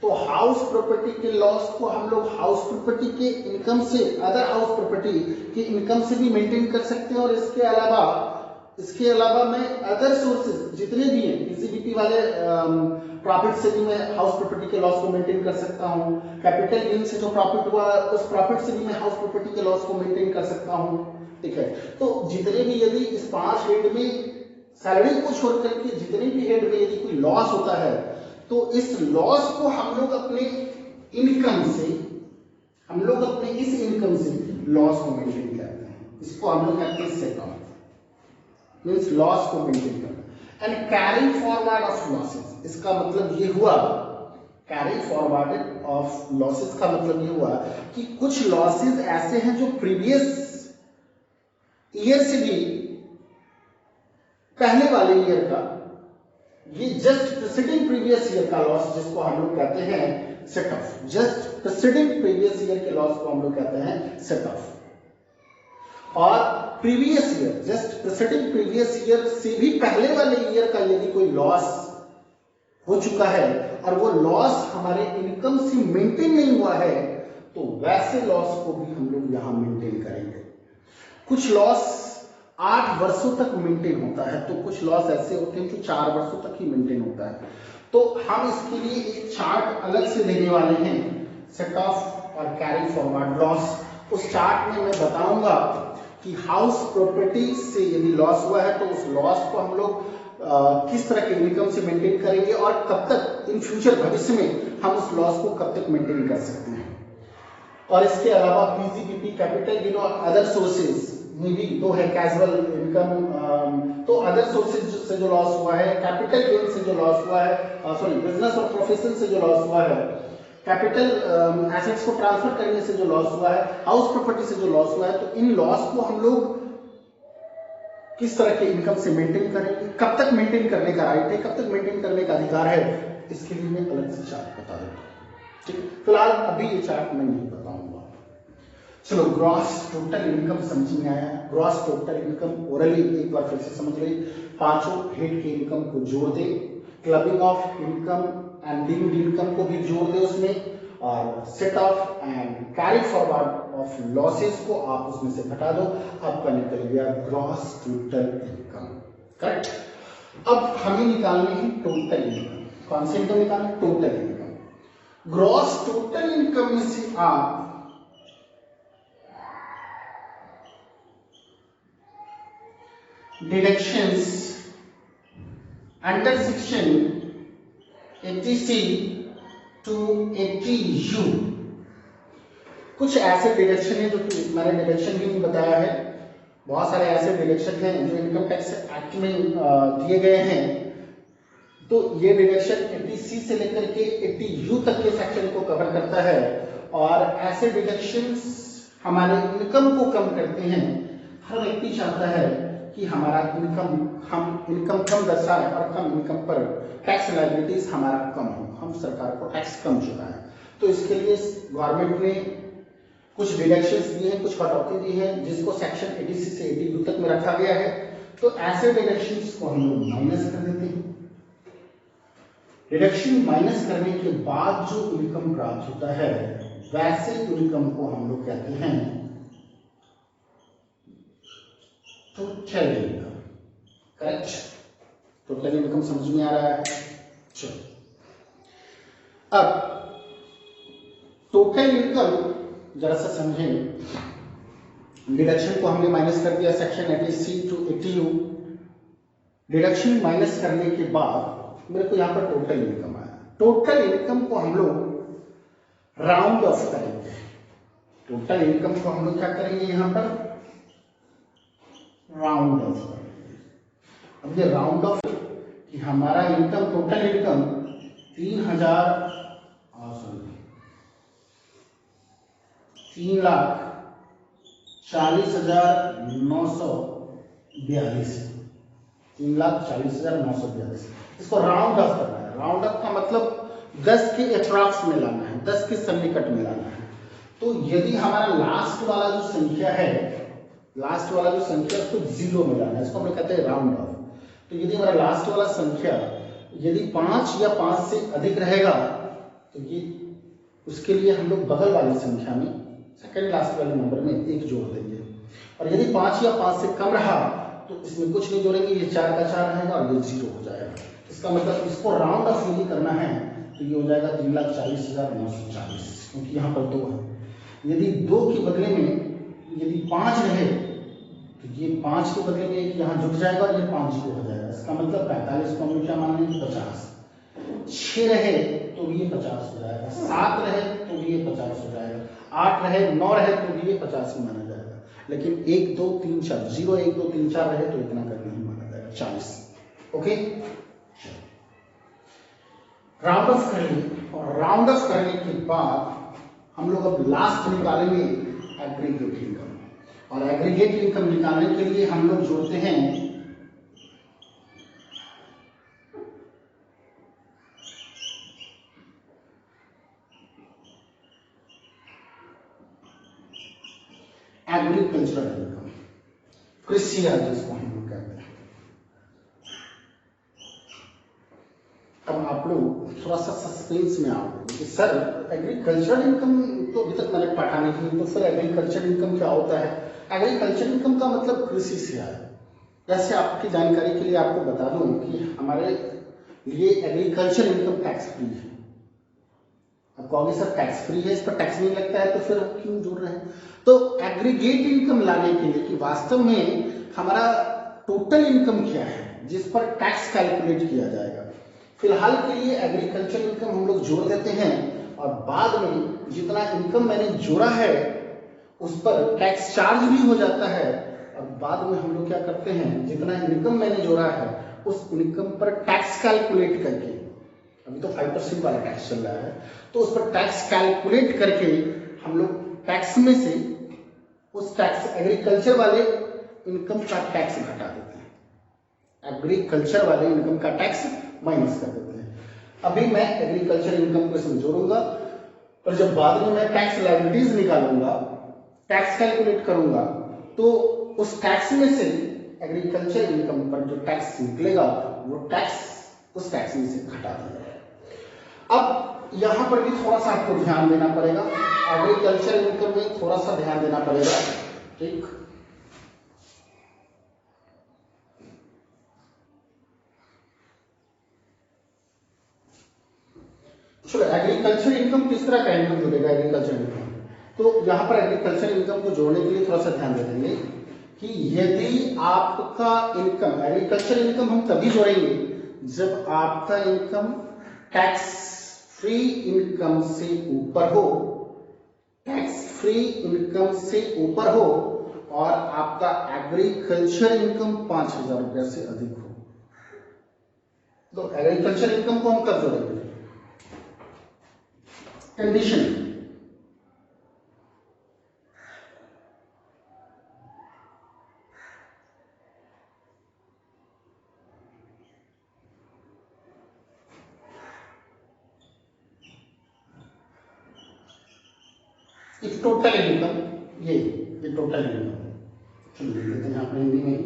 तो हाउस प्रॉपर्टी के लॉस को हम लोग हाउस प्रॉपर्टी के इनकम से, अदर हाउस प्रॉपर्टी के इनकम से भी मेंटेन कर सकते हैं। और इसके अलावा मैं अदर सोर्सेज जितने भी हैं, पीसीबीपी वाले प्रॉफिट से भी मैं हाउस प्रॉपर्टी के लॉस को मेंटेन कर सकता हूं, कैपिटल गेन से जो प्रॉफिट हुआ उस प्रॉफिट से भी मैं हाउस प्रॉपर्टी के लॉस को मेंटेन कर सकता हूं। ठीक है, तो जितने भी, यदि इस 5 हेड में सैलरी को छोड़ करके जितने भी हेड में यदि कोई लॉस होता है तो इस लॉस को हम लोग अपने इनकम से, हम लोग अपने इस इनकम से लॉस को मेंटेन करते हैं। इसको हम लोग कहते हैं सेट ऑफ, मींस लॉस को मेंटेन करना। And carry forward of losses, इसका मतलब ये हुआ, कैरी फॉरवर्ड ऑफ लॉसेस का मतलब ये हुआ कि कुछ लॉसेस ऐसे हैं जो प्रीवियस ईयर से भी पहले वाले ईयर का, ये जस्ट प्रीसीडिंग प्रीवियस ईयर का लॉस जिसको हम लोग कहते हैं set of, just preceding previous year के लॉस को हम लोग कहते हैं सेट ऑफ। और previous year, just preceding previous year से भी पहले वाले ईयर का यदि कोई लॉस हो चुका है और वो लॉस हमारे इनकम से मेंटेन नहीं हुआ है, तो वैसे लॉस को भी हम लोग यहां मेंटेन करेंगे। कुछ लॉस 8 वर्षों तक मेंटेन होता है, तो कुछ लॉस ऐसे होते हैं जो 4 वर्षों तक ही मेंटेन होता है। तो हम इसके लिए एक चार्ट अलग से देने वाले हैं, सेट ऑफ और कैरी फॉरवर्ड लॉस। उस चार्ट में मैं बताऊंगा कि हाउस प्रॉपर्टी से यदि लॉस हुआ है तो उस लॉस को हम लोग किस तरह के इनकम से मेंटेन करेंगे और कब तक इन फ्यूचर भविष्य में हम उस लॉस को कब तक मेंटेन कर सकते हैं। और इसके अलावा पीसीपीपी, कैपिटल गेन और अदर सोर्सेज में भी तो है कैजुअल इनकम, तो अदर सोर्सेज से जो लॉस हुआ है, कैपिटल गेन से जो लॉस हुआ है, सॉरी बिजनेस और प्रोफेशन से जो लॉस हुआ है, कैपिटल एसेट्स को ट्रांसफर करने से जो लॉस हुआ है, हाउस प्रॉपर्टी से जो लॉस हुआ है, तो इन लॉस को हम लोग किस तरह के इनकम से मेंटेन करेंगे, कब तक मेंटेन करने का राइट है, कब तक मेंटेन करने का अधिकार है, इसके लिए मैं अलग से चार्ट बता देता हूँ। ठीक है, फिलहाल अभी ये चार्ट मैं नहीं बताऊंगा। चलो ग्रॉस टोटल इनकम समझ में आया। ग्रॉस टोटल इनकम ओरली एक बार फिर से समझ ली, पांचों हेड के इनकम को जोड़ दे, clubbing of income and linked income को भी जोड़ दे उसमें, और set off and carry forward of losses को आप उसमें से घटा दो, आपका निकल गया ग्रॉस टोटल इनकम। करेक्ट। अब हमें निकालनी है टोटल इनकम। कौन सी इनकम निकालना? Total income. Gross total income में से आप deductions under section 80C to 80U, कुछ ऐसे डिडक्शन है जो मैंने डिडक्शन भी नहीं बताया है, बहुत सारे ऐसे डिडक्शन हैं जो इनकम टैक्स एक्ट में दिए गए हैं। तो ये डिडक्शन 80C से लेकर के 80U तक के सेक्शन को कवर करता है, और ऐसे डिडक्शंस हमारे इनकम को कम करते हैं। हर व्यक्ति चाहता है कि हमारा हम इनकम कम दर्शाएं और कम इनकम पर टैक्स लायबिलिटीज हमारा कम हो, हम सरकार को टैक्स कम चुकाएं। तो इसके लिए गवर्नमेंट ने कुछ डिडक्शंस दिए हैं, कुछ कटौती दी है, जिसको सेक्शन 80C से 80U तक में रखा गया है। तो ऐसे डिडक्शंस को हम लोग माइनस कर देते हैं। डिडक्शन माइनस करने के बाद जो इनकम प्राप्त होता है वैसे इनकम को हम लोग कहते हैं total income. Correct. Total income समझ में आ रहा है? चलो, अब टोटल इनकम जरा सा समझें। डिडक्शन को हमने माइनस कर दिया section 80C to 80U। Deduction minus करने के बाद मेरे को यहां पर टोटल इनकम आया। टोटल इनकम को हम लोग राउंड ऑफ करेंगे। टोटल इनकम को हम लोग क्या करेंगे? यहां पर राउंड ऑफ करेंगे। अब ये राउंड ऑफ कि हमारा इनकम, टोटल इनकम 3,40,942, 3,40,942। इसको राउंड ऑफ करना है। राउंड ऑफ का मतलब 10 के अप्रॉक्स में लाना है, 10 के सन्निकट में लाना है। तो यदि हमारा लास्ट वाला जो संख्या है, लास्ट वाला जो संख्या उसको 0 में लाना है, इसको हम लोग कहते हैं राउंड ऑफ। तो यदि हमारा लास्ट वाला संख्या यदि 5 या 5 से अधिक रहेगा तो ये उसके लिए हम लोग बगल वाली संख्या में सेकंड लास्ट वाले नंबर में 1 जोड़ देंगे। और यदि 5 या 5 से कम रहा तो इसमें कुछ नहीं जोड़ेंगे, ये 4 का 4 रहेगा और ये 0 हो जाएगा। इसका मतलब इसको राउंड ऑफ यदि करना है तो ये हो जाएगा 3,40,940, क्योंकि यहाँ पर 2 है। यदि 2 के बदले में यदि 5 रहे तो ये 5 के बदले में एक यहाँ जुड़ जाएगा और ये 5 0 हो जाएगा। इसका मतलब 45 को हम क्या मान लेंगे? 50। 6 रहे तो भी ये 50 हो जाएगा, 7 रहे तो भी ये 50 हो जाएगा, 8 रहे 9 रहे तो भी ये 50 ही माना जाएगा। लेकिन 1 2 3 4 0 1 2 3 4 रहे तो इतना करना ही माना जाएगा, 40। ओके, राउंड ऑफ कर लिए। और राउंड ऑफ करने के बाद हम लोग अब लास्ट निकालेंगे एग्रीगेट इनकम। और एग्रीगेट इनकम निकालने के लिए हम लोग जोड़ते हैं एग्रीकल्चरल इनकम, कृषि आय जिसको हम लोग कहते हैं। अब आप लोग एक्सपीरियंस में आओगे कि सर एग्रीकल्चरल इनकम तो अभी तक मैंने पढ़ा नहीं, तो फिर एग्रीकल्चर इनकम क्या होता है। एग्रीकल्चर इनकम का मतलब कृषि से है। जैसे आपकी जानकारी के लिए आपको बता दूं कि हमारे लिए एग्रीकल्चर इनकम टैक्स फ्री है। अब कहोगे सर टैक्स फ्री है, इस पर टैक्स नहीं लगता है, तो फिर हम क्यों जुड़ रहे हैं। तो एग्रीगेट इनकम लाने के लिए कि वास्तव में हमारा टोटल इनकम क्या है जिस पर टैक्स कैलकुलेट किया जाएगा। फिलहाल के लिए एग्रीकल्चर इनकम हम लोग जोड़ देते हैं और बाद में जितना इनकम मैंने जोड़ा है उस पर टैक्स चार्ज भी हो जाता है, और बाद में हम लोग क्या करते हैं, जितना इनकम मैंने जोड़ा है उस इनकम पर टैक्स कैलकुलेट करके, अभी तो 5% वाला टैक्स चल रहा है, तो उस पर टैक्स कैलकुलेट करके हम लोग टैक्स में से उस टैक्स एग्रीकल्चर वाले इनकम का टैक्स घटा देते हैं, एग्रीकल्चर वाले इनकम का टैक्स माइनस कर देते हैं। अभी मैं एग्रीकल्चर इनकम को इसमें जोड़ूंगा और जब बाद में मैं टैक्स लायबिलिटीज निकालूंगा, टैक्स कैलकुलेट करूंगा, तो उस टैक्स में से एग्रीकल्चर इनकम पर जो टैक्स निकलेगा वो टैक्स उस टैक्स में से घटा दिया जाएगा। अब यहां पर भी थोड़ा सा आपको ध्यान देना पड़ेगा, एग्रीकल्चर इनकम में थोड़ा सा ध्यान देना पड़ेगा, ठीक। चलो एग्रीकल्चर इनकम किस तरह का इनकम जुड़ेगा एग्रीकल्चर इनकम, तो यहां पर एग्रीकल्चर इनकम को जोड़ने के लिए थोड़ा सा ध्यान दे देंगे कि यदि आपका इनकम, एग्रीकल्चर इनकम हम तभी जोड़ेंगे जब आपका इनकम टैक्स फ्री इनकम से ऊपर हो, टैक्स फ्री इनकम से ऊपर हो और आपका एग्रीकल्चर इनकम 5,000 रुपया से अधिक हो। तो एग्रीकल्चर इनकम को हम कब जोड़ेंगे, कंडीशन, इस टोटल इनकम, ये टोटल इनकम, चलिए लिख देते हैं यहाँ पर हिंदी में ही,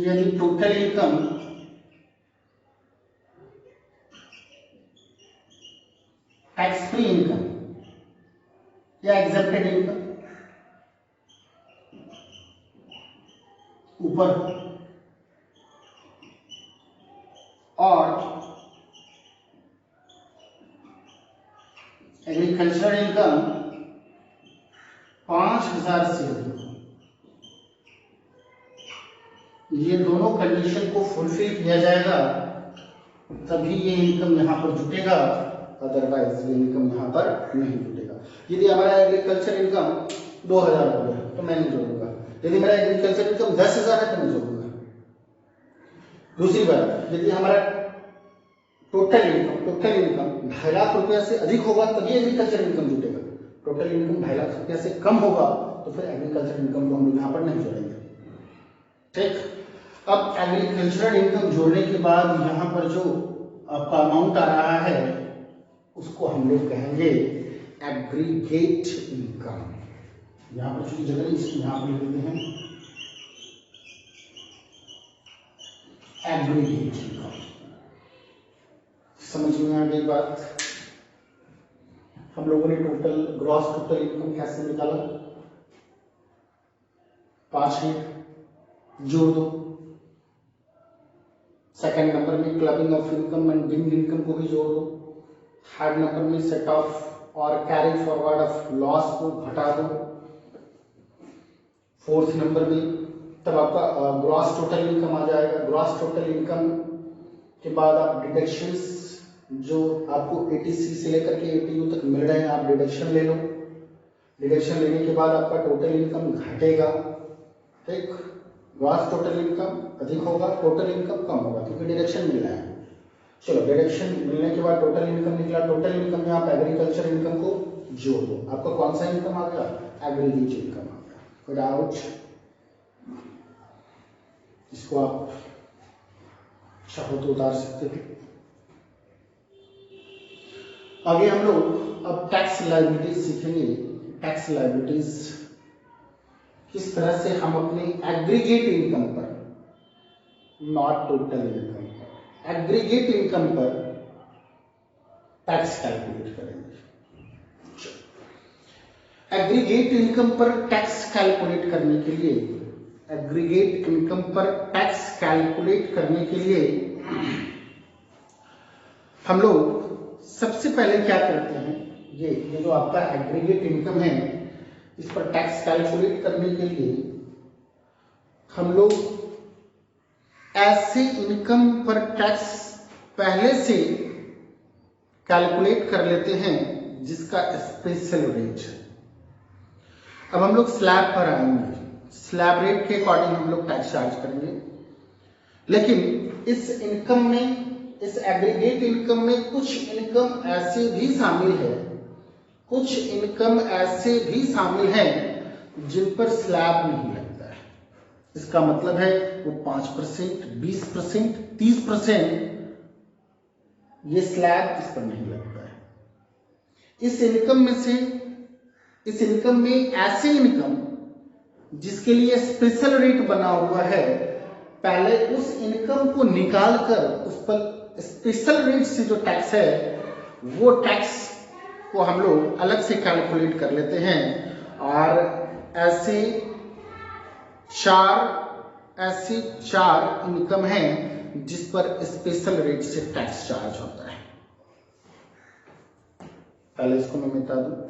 यदि total income tax free income या एग्जेप्टेड इनकम ऊपर और एग्रीकल्चर इनकम 5,000 से अधिक, ये दोनों कंडीशन को फुलफिल किया जाएगा तभी ये इनकम यहाँ पर जुटेगा, अदरवाइज ये इनकम यहाँ पर नहीं जुटेगा। यदि हमारा एग्रीकल्चर इनकम 2,000 हो गया तो मैं नहीं जोड़ूंगा, यदि मेरा एग्रीकल्चर इनकम 10,000 है तो मैं जोड़ूंगा। दूसरी बात, यदि हमारा टोटल इनकम 2.5 लाख रुपया से अधिक होगा तभी एग्रीकल्चर इनकम जुटेगा, टोटल इनकम 2.5 लाख रुपया से कम होगा तो फिर एग्रीकल्चर इनकम को हम लोग यहाँ पर नहीं जोड़ेंगे, ठीक। अब एग्रीकल्चरल इनकम जोड़ने के बाद यहाँ पर जो आपका अमाउंट आ रहा है उसको हम लोग कहेंगे एग्रीगेट इनकम। यहाँ पर छोटी जगह इसको यहाँ पर लिख देते हैं एग्रीगेट इनकम। समझ में आ गई बात। हम लोगों ने ग्रॉस टोटल इनकम कैसे निकाला, 5 है, जोड़ दो। सेकंड नंबर में clubbing of income and being income को भी जोड़ दो। थर्ड नंबर में सेट ऑफ और कैरी फॉरवर्ड ऑफ लॉस को घटा दो। फोर्थ नंबर में तब आपका ग्रॉस टोटल इनकम आ जाएगा। ग्रॉस टोटल इनकम के बाद आप डिडक्शंस जो आपको 80C से लेकर के 80U तक मिल रहे हैं आप डिडक्शन ले लो। डिडक्शन लेने के बाद आपका टोटल इनकम घटेगा, ठीक। ग्रॉस टोटल इनकम अधिक होगा, टोटल इनकम कम होगा क्योंकि डिडक्शन मिल रहा है। चलो डिडक्शन मिलने के बाद टोटल इनकम निकला, टोटल इनकम में आप एग्रीकल्चर इनकम को जोड़ दो, आपका कौन सा इनकम आ गया, एग्रीगेट इनकम आ गया। कोई डाउट? इसको आप चाहो तो उतार सकते थे। आगे हम लोग अब टैक्स लायबिलिटीज सीखेंगे। टैक्स लायबिलिटीज किस तरह से हम अपने एग्रीगेट इनकम पर नॉट टोटल इनकम पर। एग्रीगेट इनकम पर टैक्स कैलकुलेट करेंगे। एग्रीगेट इनकम पर टैक्स कैलकुलेट करने के लिए, एग्रीगेट इनकम पर टैक्स कैलकुलेट करने के लिए हम लोग सबसे पहले क्या करते हैं, ये जो आपका एग्रीगेट इनकम है, इस पर टैक्स कैलकुलेट करने के लिए हम लोग ऐसे इनकम पर टैक्स पहले से कैलकुलेट कर लेते हैं जिसका स्पेशल रेट है। अब हम लोग स्लैब पर आएंगे, स्लैब रेट के अकॉर्डिंग हम लोग टैक्स चार्ज करेंगे। लेकिन इस इनकम में, इस एग्रीगेट इनकम में कुछ इनकम ऐसे भी शामिल है, कुछ इनकम ऐसे भी शामिल हैं जिन पर स्लैब नहीं लगता है। इसका मतलब है वो 5%, 20%, 30%, ये स्लैब इस पर नहीं लगता है। इस इनकम में से, इस इनकम में ऐसे इनकम जिसके लिए स्पेशल रेट बना हुआ है, पहले उस इनकम को निकाल कर उस पर स्पेशल रेट से जो टैक्स है वो टैक्स को हम लोग अलग से कैलकुलेट कर लेते हैं। और ऐसे चार इनकम हैं जिस पर स्पेशल रेट से टैक्स चार्ज होता है। पहले इसको मैं मिटा दूं।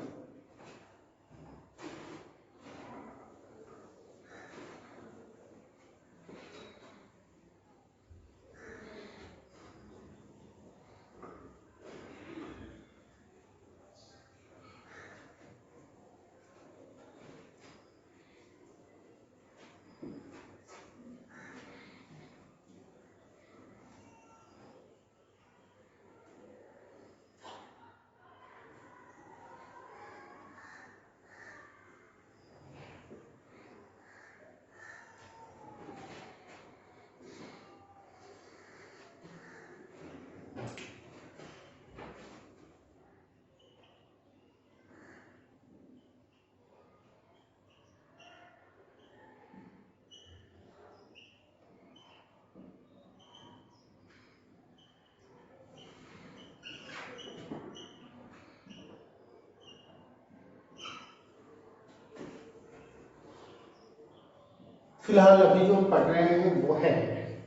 फिलहाल अभी जो हम पढ़ रहे हैं वो है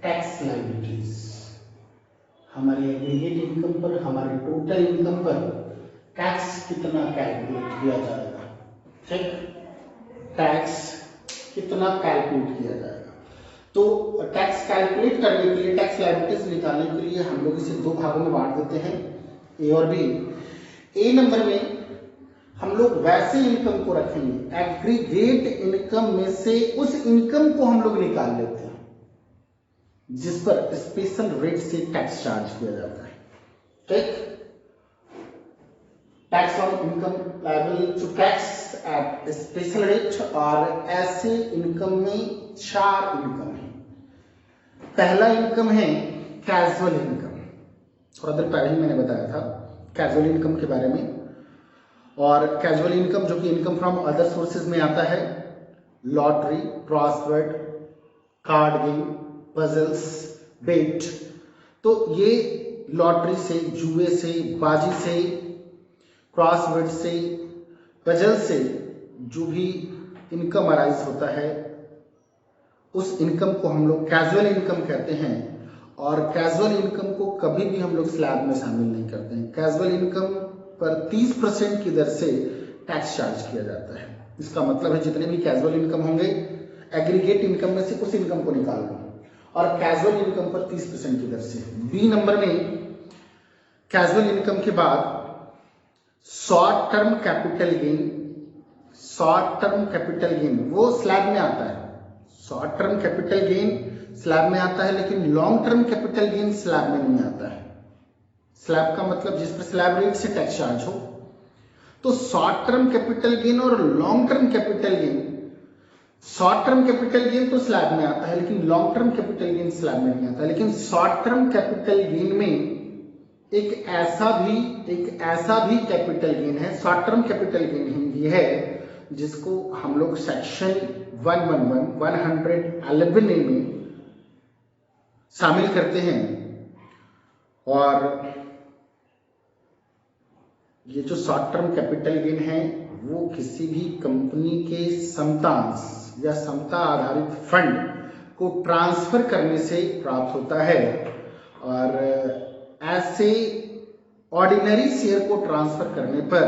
टैक्स लायबिलिटीज। हमारी एग्रीगेट इनकम पर, हमारे टोटल इनकम पर टैक्स कितना कैलकुलेट किया जाएगा, ठीक, टैक्स कितना कैलकुलेट किया जाएगा। तो टैक्स कैलकुलेट करने के लिए, टैक्स लायबिलिटीज निकालने के लिए हम लोग इसे दो भागों में बांट देते हैं, ए और बी। ए नंबर में हम लोग वैसे इनकम को रखेंगे, एग्रीगेट इनकम में से उस इनकम को हम लोग निकाल लेते हैं जिस पर स्पेशल रेट से टैक्स चार्ज किया जाता है, ठीक। Tax on income liable to tax at special rate. और ऐसे इनकम में चार इनकम है। पहला इनकम है कैजुअल इनकम। थोड़ा देर पहले ही मैंने बताया था कैजुअल इनकम के बारे में। और कैजुअल इनकम जो कि इनकम फ्रॉम अदर सोर्सेज में आता है, lottery, crossword, card game, puzzles, bet. तो ये लॉटरी से, जुए से, बाजी से, क्रॉसवर्ड से, पजल से जो भी इनकम अराइज होता है उस इनकम को हम लोग कैजुअल इनकम कहते हैं। और कैजुअल इनकम को कभी भी हम लोग स्लैब में शामिल नहीं करते हैं। कैजुअल इनकम पर 30% की दर से टैक्स चार्ज किया जाता है। इसका मतलब है जितने भी कैजुअल इनकम होंगे, एग्रीगेट इनकम में से उस इनकम को निकाल लो और कैजुअल इनकम पर 30% की दर से। बी नंबर में कैजुअल इनकम के बाद short term capital gain, short term capital gain वो स्लैब में आता है। Short term capital gain slab में आता है, लेकिन long term capital gain slab में नहीं आता है। स्लैब का मतलब जिस पर स्लैब रेट से टैक्स चार्ज हो। तो शॉर्ट टर्म कैपिटल गेन और long term capital gain, short term capital gain तो स्लैब में आता है लेकिन long term capital gain slab में नहीं आता। लेकिन शॉर्ट टर्म कैपिटल गेन में एक ऐसा भी कैपिटल गेन है, शॉर्ट टर्म कैपिटल गेन ये है जिसको हम लोग सेक्शन 111 में शामिल करते हैं। और ये जो शॉर्ट टर्म कैपिटल गेन है वो किसी भी कंपनी के समतांश या समता आधारित फंड को ट्रांसफर करने से प्राप्त होता है। और ऐसे ऑर्डिनरी शेयर को ट्रांसफर करने पर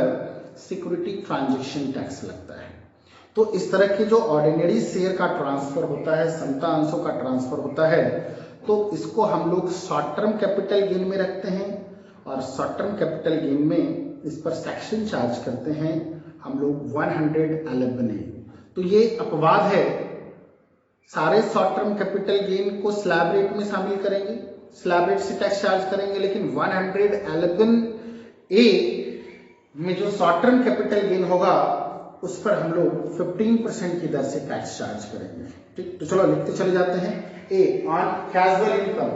सिक्योरिटी ट्रांजैक्शन टैक्स लगता है। तो इस तरह के जो ऑर्डिनरी शेयर का ट्रांसफर होता है, समता अंशों का ट्रांसफर होता है, तो इसको हम लोग शॉर्ट टर्म कैपिटल गेन में रखते हैं। और शॉर्ट टर्म कैपिटल गेन में इस पर सेक्शन चार्ज करते हैं हम लोग 111A। तो ये अपवाद है, सारे शॉर्ट टर्म कैपिटल गेन को स्लैब रेट में शामिल करेंगे, स्लैब रेट से टैक्स चार्ज करेंगे, लेकिन 111A में जो शॉर्ट टर्म कैपिटल गेन होगा उस पर हम लोग 15% की दर से टैक्स चार्ज करेंगे। ठीक, तो चलो लिखते चले जाते हैं। A on casual income,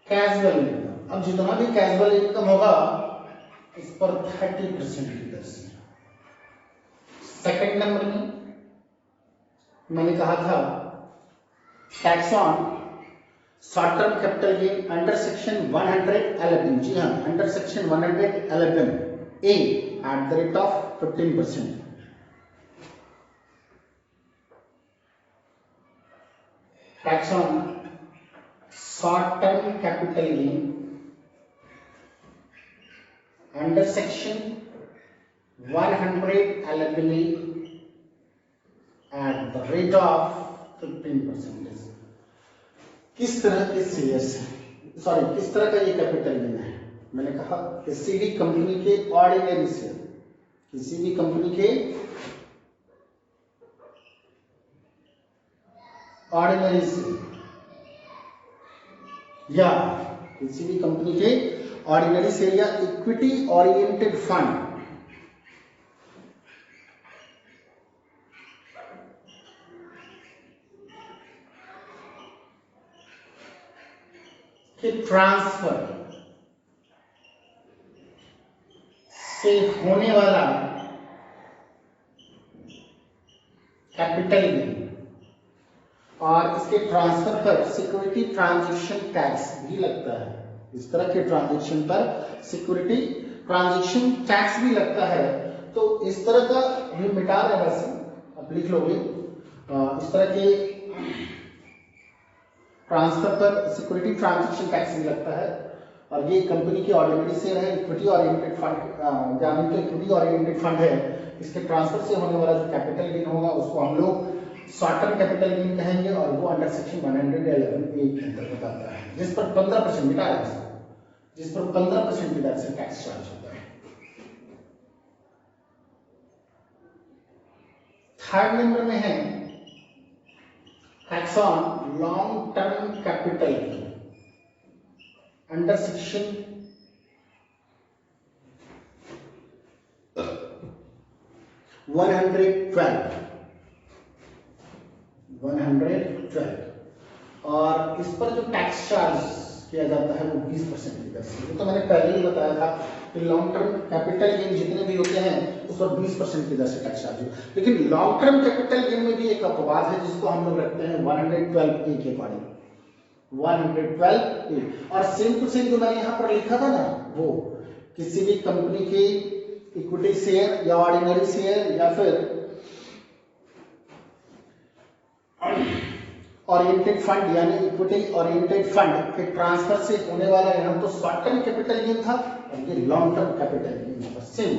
casual income, अब जितना भी कैजुअल इनकम होगा इस पर 30% की दर से। सेकंड नंबर में मैंने कहा था tax on short term capital gain under section 111, जी हाँ, under section 111A at the rate of 15%। Tax on short term capital gain under section 111A at the rate of 15%। किस तरह के शेयर्स हैं, sorry किस तरह का ये कैपिटल गेन है? मैंने कहा किसी भी कंपनी के ऑर्डिनरी शेयर, किसी भी कंपनी के ऑर्डिनरी शेयर या किसी भी कंपनी के ऑर्डिनरी शेयर या इक्विटी ओरिएंटेड फंड के ट्रांसफर से होने वाला कैपिटल गेन और इसके ट्रांसफर पर सिक्योरिटी ट्रांजैक्शन टैक्स भी लगता है। इस तरह के ट्रांजैक्शन पर सिक्योरिटी ट्रांजैक्शन टैक्स भी लगता है। तो इस तरह का भी मिटा रहे हैं, वैसे आप लिख लोगे, इस तरह के ट्रांसफर पर सिक्योरिटी ट्रांजैक्शन टैक्स भी लगता है। और ये कंपनी की ऑर्डिनरी शेयर है, इक्विटी ओरिएंटेड फंड, यानी तो इक्विटी ओरिएंटेड फंड है, इसके ट्रांसफर से होने वाला जो कैपिटल गेन होगा उसको हम लोग शॉर्ट टर्म कैपिटल गेन कहेंगे और वो अंडर सेक्शन 111A के अंतर्गत आता है, जिस पर 15% मिटा है, जिस पर 15% की दर से टैक्स चार्ज होता है। थर्ड नंबर में है tax on long term capital gain under section 112 और इस पर जो टैक्स चार्ज किया जाता है वो 20% की दर से। ये तो मैंने पहले ही बताया था कि लॉन्ग टर्म कैपिटल गेन जितने भी होते हैं उस पर 20% की दर से टैक्स चार्ज होता है। लेकिन लॉन्ग टर्म कैपिटल गेन में भी एक अपवाद है जिसको हम लोग रखते हैं 112A के अकॉर्डिंग, 112A। और सेम टू सेम जो मैंने यहाँ पर लिखा था ना, वो किसी भी कंपनी के इक्विटी शेयर या ऑर्डिनरी शेयर या फिर ओरिएंटेड फंड यानी इक्विटी ओरिएंटेड फंड के ट्रांसफर से होने वाला यहाँ तो शॉर्ट टर्म कैपिटल गेन था और ये लॉन्ग टर्म कैपिटल गेन था। Same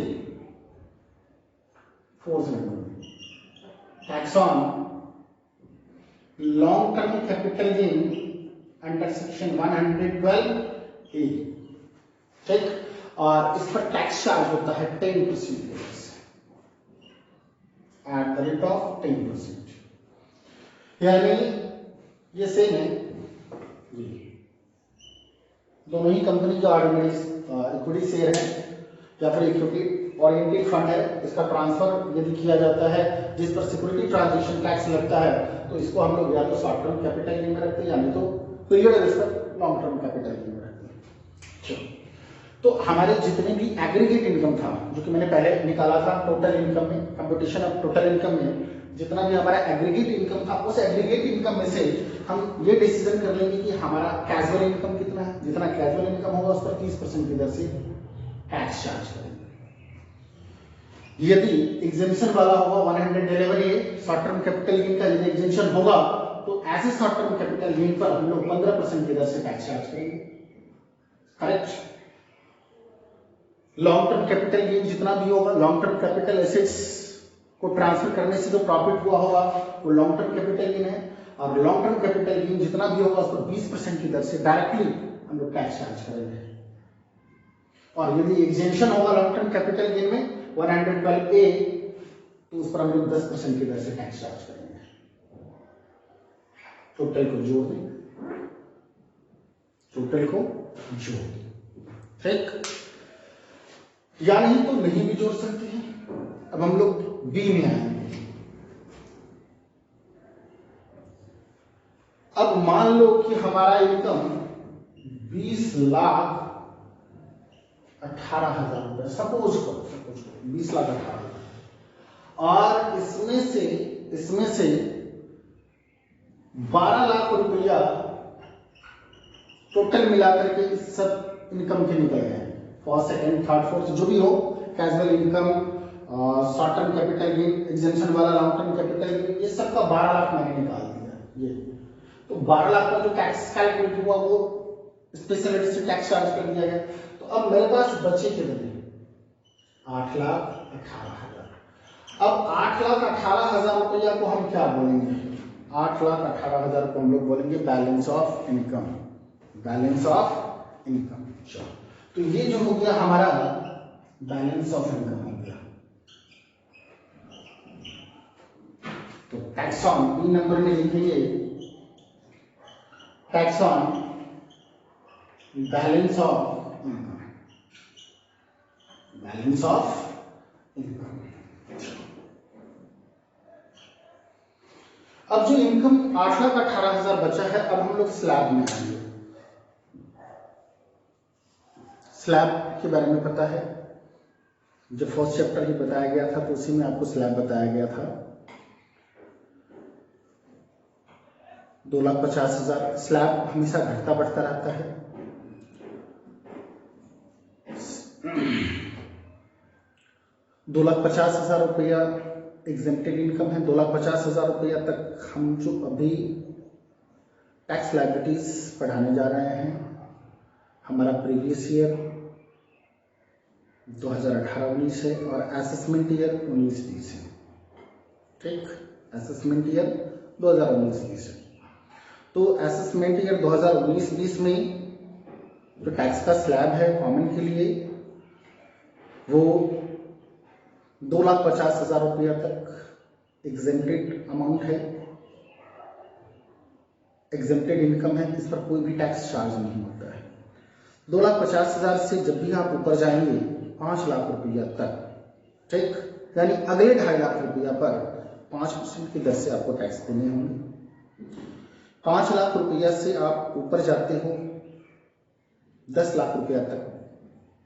fourth number tax on long term capital gain under section 112A, ठीक, और इस पर टैक्स चार्ज होता है 10% एट द रेट ऑफ 10%। यानी ये सेम है, दोनों ही कंपनी का ऑर्डिनरी इक्विटी शेयर है या फिर इक्विटी ओरिएंटेड फंड है, इसका ट्रांसफर यदि किया जाता है जिस पर सिक्योरिटी ट्रांजैक्शन टैक्स लगता है तो इसको हम लोग या तो शॉर्ट टर्म कैपिटल गेन में रखते हैं या नहीं तो पीरियड बेस पर लॉन्ग टर्म कैपिटल गेन में रखते हैं। तो हमारे जितने भी एग्रीगेट इनकम था, जो कि मैंने पहले निकाला था टोटल इनकम में, कंपटीशन ऑफ टोटल इनकम में जितना भी हमारा एग्रीगेट इनकम था, उस एग्रीगेट इनकम में से हम ये डिसीजन कर लेंगे कि हमारा कैजुअल इनकम कितना है। जितना कैजुअल इनकम होगा उस पर 30% की दर से टैक्स चार्ज करेंगे। यदि एग्जेम्पशन वाला होगा 111 ए शॉर्ट टर्म कैपिटल गेन का यदि एग्जेम्पशन होगा तो ऐसे शॉर्ट टर्म कैपिटल गेन पर हम लोग 15% की दर से टैक्स चार्ज करेंगे। Correct. Long term capital gain जितना भी होगा, लॉन्ग टर्म कैपिटल एसेट्स को ट्रांसफर करने से जो प्रॉफिट हुआ होगा वो लॉन्ग टर्म कैपिटल गेन है, और लॉन्ग टर्म कैपिटल गेन जितना भी होगा उस पर 20% की दर से डायरेक्टली हम लोग टैक्स चार्ज करेंगे। और यदि एग्जेम्पशन होगा लॉन्ग टर्म कैपिटल गेन में 112 ए तो उस पर हम लोग 10% की दर से टैक्स चार्ज करेंगे। टोटल को जोड़ दें, टोटल को जोड़ दें, ठीक। या नहीं तो नहीं भी जोड़ सकते हैं। अब हम लोग बी में आएंगे। अब मान लो कि हमारा इनकम 20,18,000 रुपए सपोज करो 20,18,000, और इसमें से 12 लाख रुपया टोटल मिलाकर के इस सब इनकम के निकल गए। फर्स्ट सेकंड थर्ड फोर्थ जो भी हो, casual income, short term capital gain, exemption वाला लॉन्ग टर्म कैपिटल गेन, ये सब का 12 लाख मैंने निकाल दिया। ये तो 12 लाख का जो टैक्स कैलकुलेट हुआ वो स्पेशल रेट से टैक्स चार्ज कर दिया गया। तो अब मेरे पास बचे कितने? 8,18,000। अब 8,18,000 रुपया को हम क्या बोलेंगे? 8,18,000 को हम लोग बोलेंगे balance of income. Balance of income. तो ये जो हो गया हमारा बैलेंस ऑफ इनकम हो गया। तो टैक्स ऑन बी नंबर में लिखेंगे tax on balance of income. Balance of income. अब जो इनकम 8,18,000 बचा है, अब हम लोग स्लैब में आएंगे। स्लैब के बारे में पता है, जो फर्स्ट चैप्टर ही बताया गया था तो उसी में आपको स्लैब बताया गया था। 2,50,000 स्लैब हमेशा घटता बढ़ता रहता है। 2,50,000 रुपया एग्जेम्प्टेड इनकम है। 2,50,000 रुपया तक हम जो अभी टैक्स लायबिलिटीज पढ़ाने जा रहे हैं, हमारा प्रीवियस ईयर 2018-19 है और असेसमेंट ईयर 19-20 है। ठीक, असेसमेंट ईयर 2019-20 है। तो असेसमेंट ईयर 2019-20 में जो टैक्स का स्लैब है कॉमन के लिए वो 2,50,000 रुपया तक एग्जेम्प्टेड अमाउंट है, एग्जेम्प्टेड इनकम है, इस पर कोई भी टैक्स चार्ज नहीं होता है। 2,50,000 से जब भी आप ऊपर जाएंगे 5 लाख रुपया तक, ठीक, यानी अगले 2.5 लाख रुपया पर 5% की दर से आपको टैक्स देने होंगे। 5 लाख रुपया से आप ऊपर जाते हो 10 लाख रुपया तक,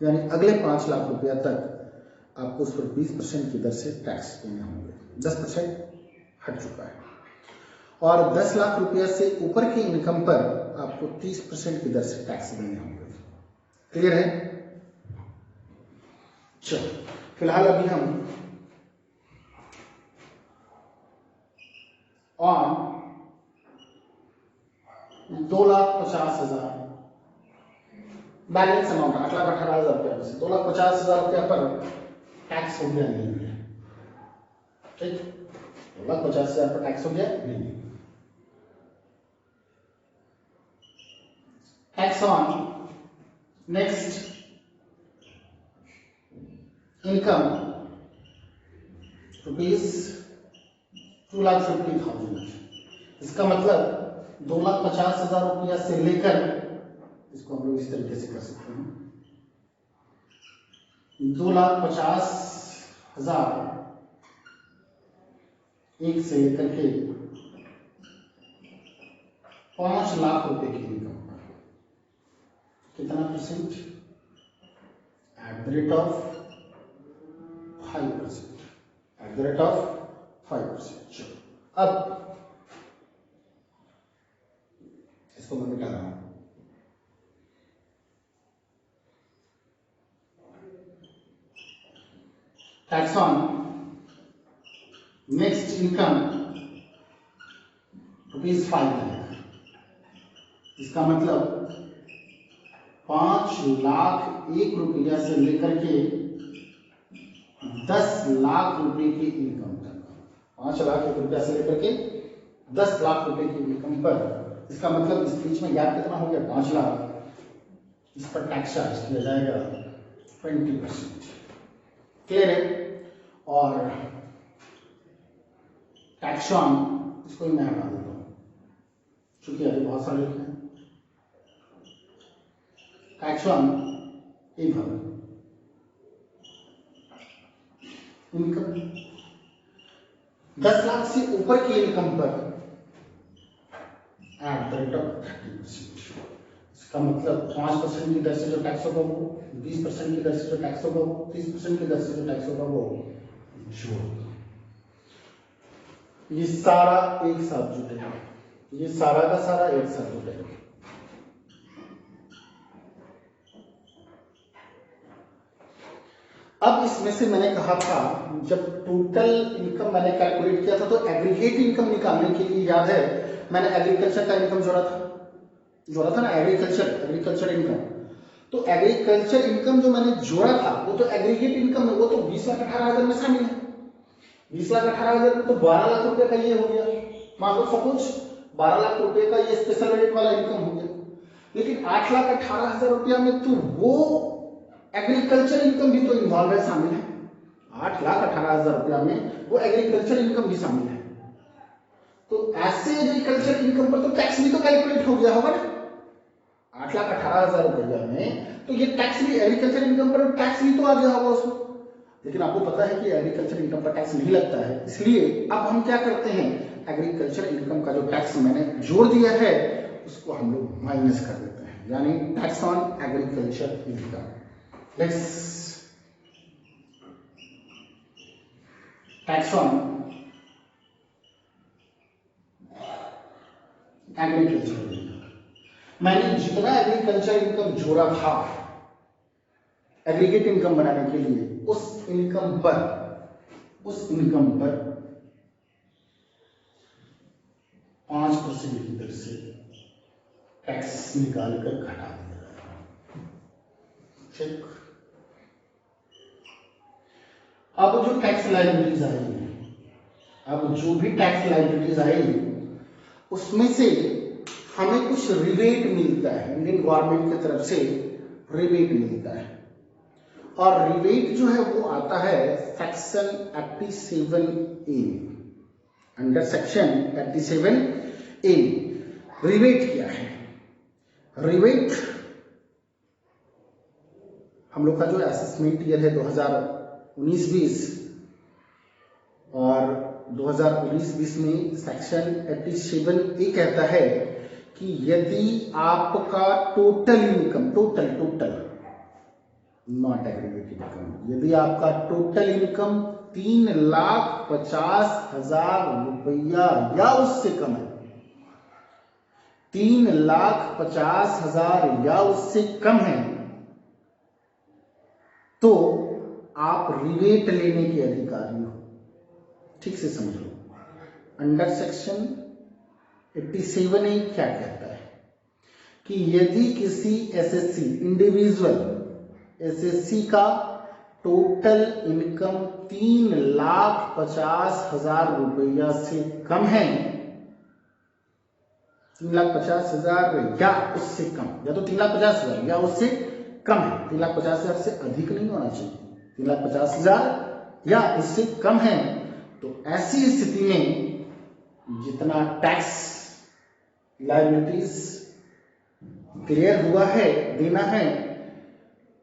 यानी अगले 5 लाख रुपया तक आपको उस पर 20% की दर से टैक्स देने होंगे। 10% हट चुका है। और 10 लाख रुपया से ऊपर की इनकम पर आपको 30% की दर से टैक्स देने होंगे। क्लियर है? चलो फिलहाल अभी हम ऑन 2,50,000 बैलेंस अमाउंट 8,18,000 रुपया में से 2,50,000 रुपया पर टैक्स हो गया नहीं है। ठीक, 2,50,000 पर टैक्स हो गया नहीं। Tax on next income ₹2,50,000। इसका मतलब 2,50,000 रुपया से लेकर, इसको हम लोग इस तरीके से कर सकते हैं, 2,50,000 एक से लेकर के 5 लाख रुपए की इनकम। कितना percent? 5%, at the rate of 5%. चलो अब इसको मैं मिटा रहा हूं। Tax on next income ₹5 lakh. इसका मतलब 5,01,000 रुपया से लेकर के 10 लाख रुपए की इनकम तक, 5,01,000 रुपया से लेकर के 10 लाख रुपए की इनकम पर, इसका मतलब इस बीच में गैप कितना हो गया? 5 लाख। इस पर टैक्स चार्ज किया जाएगा 20%। क्लियर है? और टैक्स ऑन, इसको मैं हटा देता हूं क्योंकि अभी बहुत सारे लिखे हैं। टैक्स ऑन इनकम 10 लाख से ऊपर की इनकम पर एट द रेट ऑफ 30%। इसका मतलब 5% की दर से जो टैक्स होगा वो, 20% की दर से जो टैक्स होगा वो, 30% की दर से जो टैक्स होगा वो जोड़। ये सारा एक साथ जुटेगा, ये सारा का सारा एक साथ जुटेगा। अब इसमें से मैंने कहा था, जब टोटल इनकम मैंने कैलकुलेट किया था तो एग्रीगेट इनकम निकालने के लिए, याद है मैंने एग्रीकल्चर का इनकम जोड़ा था ना, एग्रीकल्चर इनकम। तो एग्रीकल्चर इनकम जो मैंने जोड़ा था वो तो एग्रीगेट इनकम है, वो तो 20,18,000 में शामिल है। 20,18,000 में तो 12 लाख रुपए का ये हो गया, मान लो सपोज 12 लाख रुपए का ये स्पेशल रेट वाला इनकम हो गया। लेकिन 8,18,000 रुपया में तो वो एग्रीकल्चर इनकम भी तो इन्वॉल्व है, शामिल है। 8,18,000 रुपया में वो एग्रीकल्चर इनकम भी शामिल है। तो ऐसे एग्रीकल्चर इनकम पर तो टैक्स भी तो कैलकुलेट हो गया होगा ना। 8,18,000 रुपया में तो ये टैक्स भी, एग्रीकल्चर इनकम पर टैक्स भी तो आ गया होगा उसमें। लेकिन आपको पता है कि एग्रीकल्चर इनकम पर टैक्स नहीं लगता है, इसलिए अब हम क्या करते हैं, एग्रीकल्चर इनकम का जो टैक्स मैंने जोड़ दिया है उसको हम लोग माइनस कर देते हैं, यानी tax on agriculture income. Let's tax on agriculture income. मैंने जितना एग्रीकल्चर इनकम जोड़ा था एग्रीगेट इनकम बनाने के लिए, उस इनकम पर 5% की दर से टैक्स निकाल कर घटा दिया जाएगा। ठीक। अब जो टैक्स लायबिलिटीज आएगी, उसमें से हमें कुछ रिबेट मिलता है, इंडियन गवर्नमेंट की तरफ से रिबेट मिलता है। और रिबेट जो है वो आता है section 87A, under section 87A। Rebate क्या है? रिबेट हम लोग का जो असेसमेंट ईयर है 2019-20 और 2019-20 में सेक्शन 87A कहता है कि यदि आपका total income, total not aggregate income, यदि आपका टोटल इनकम 3,50,000 रुपया या उससे कम है, 3,50,000 या उससे कम है, तो आप रिबेट लेने के अधिकारी हो। ठीक से समझ लो, अंडर सेक्शन 87A क्या कहता है कि यदि किसी एसएससी, इंडिविजुअल एसएससी का टोटल इनकम 3,50,000 रुपया से कम है, 3,50,000 या उससे कम, या तो 3,50,000 या उससे कम है, 3,50,000 से अधिक नहीं होना चाहिए, 3,50,000 या उससे कम है, तो ऐसी स्थिति में जितना टैक्स लायबिलिटीज क्लियर हुआ है, देना है,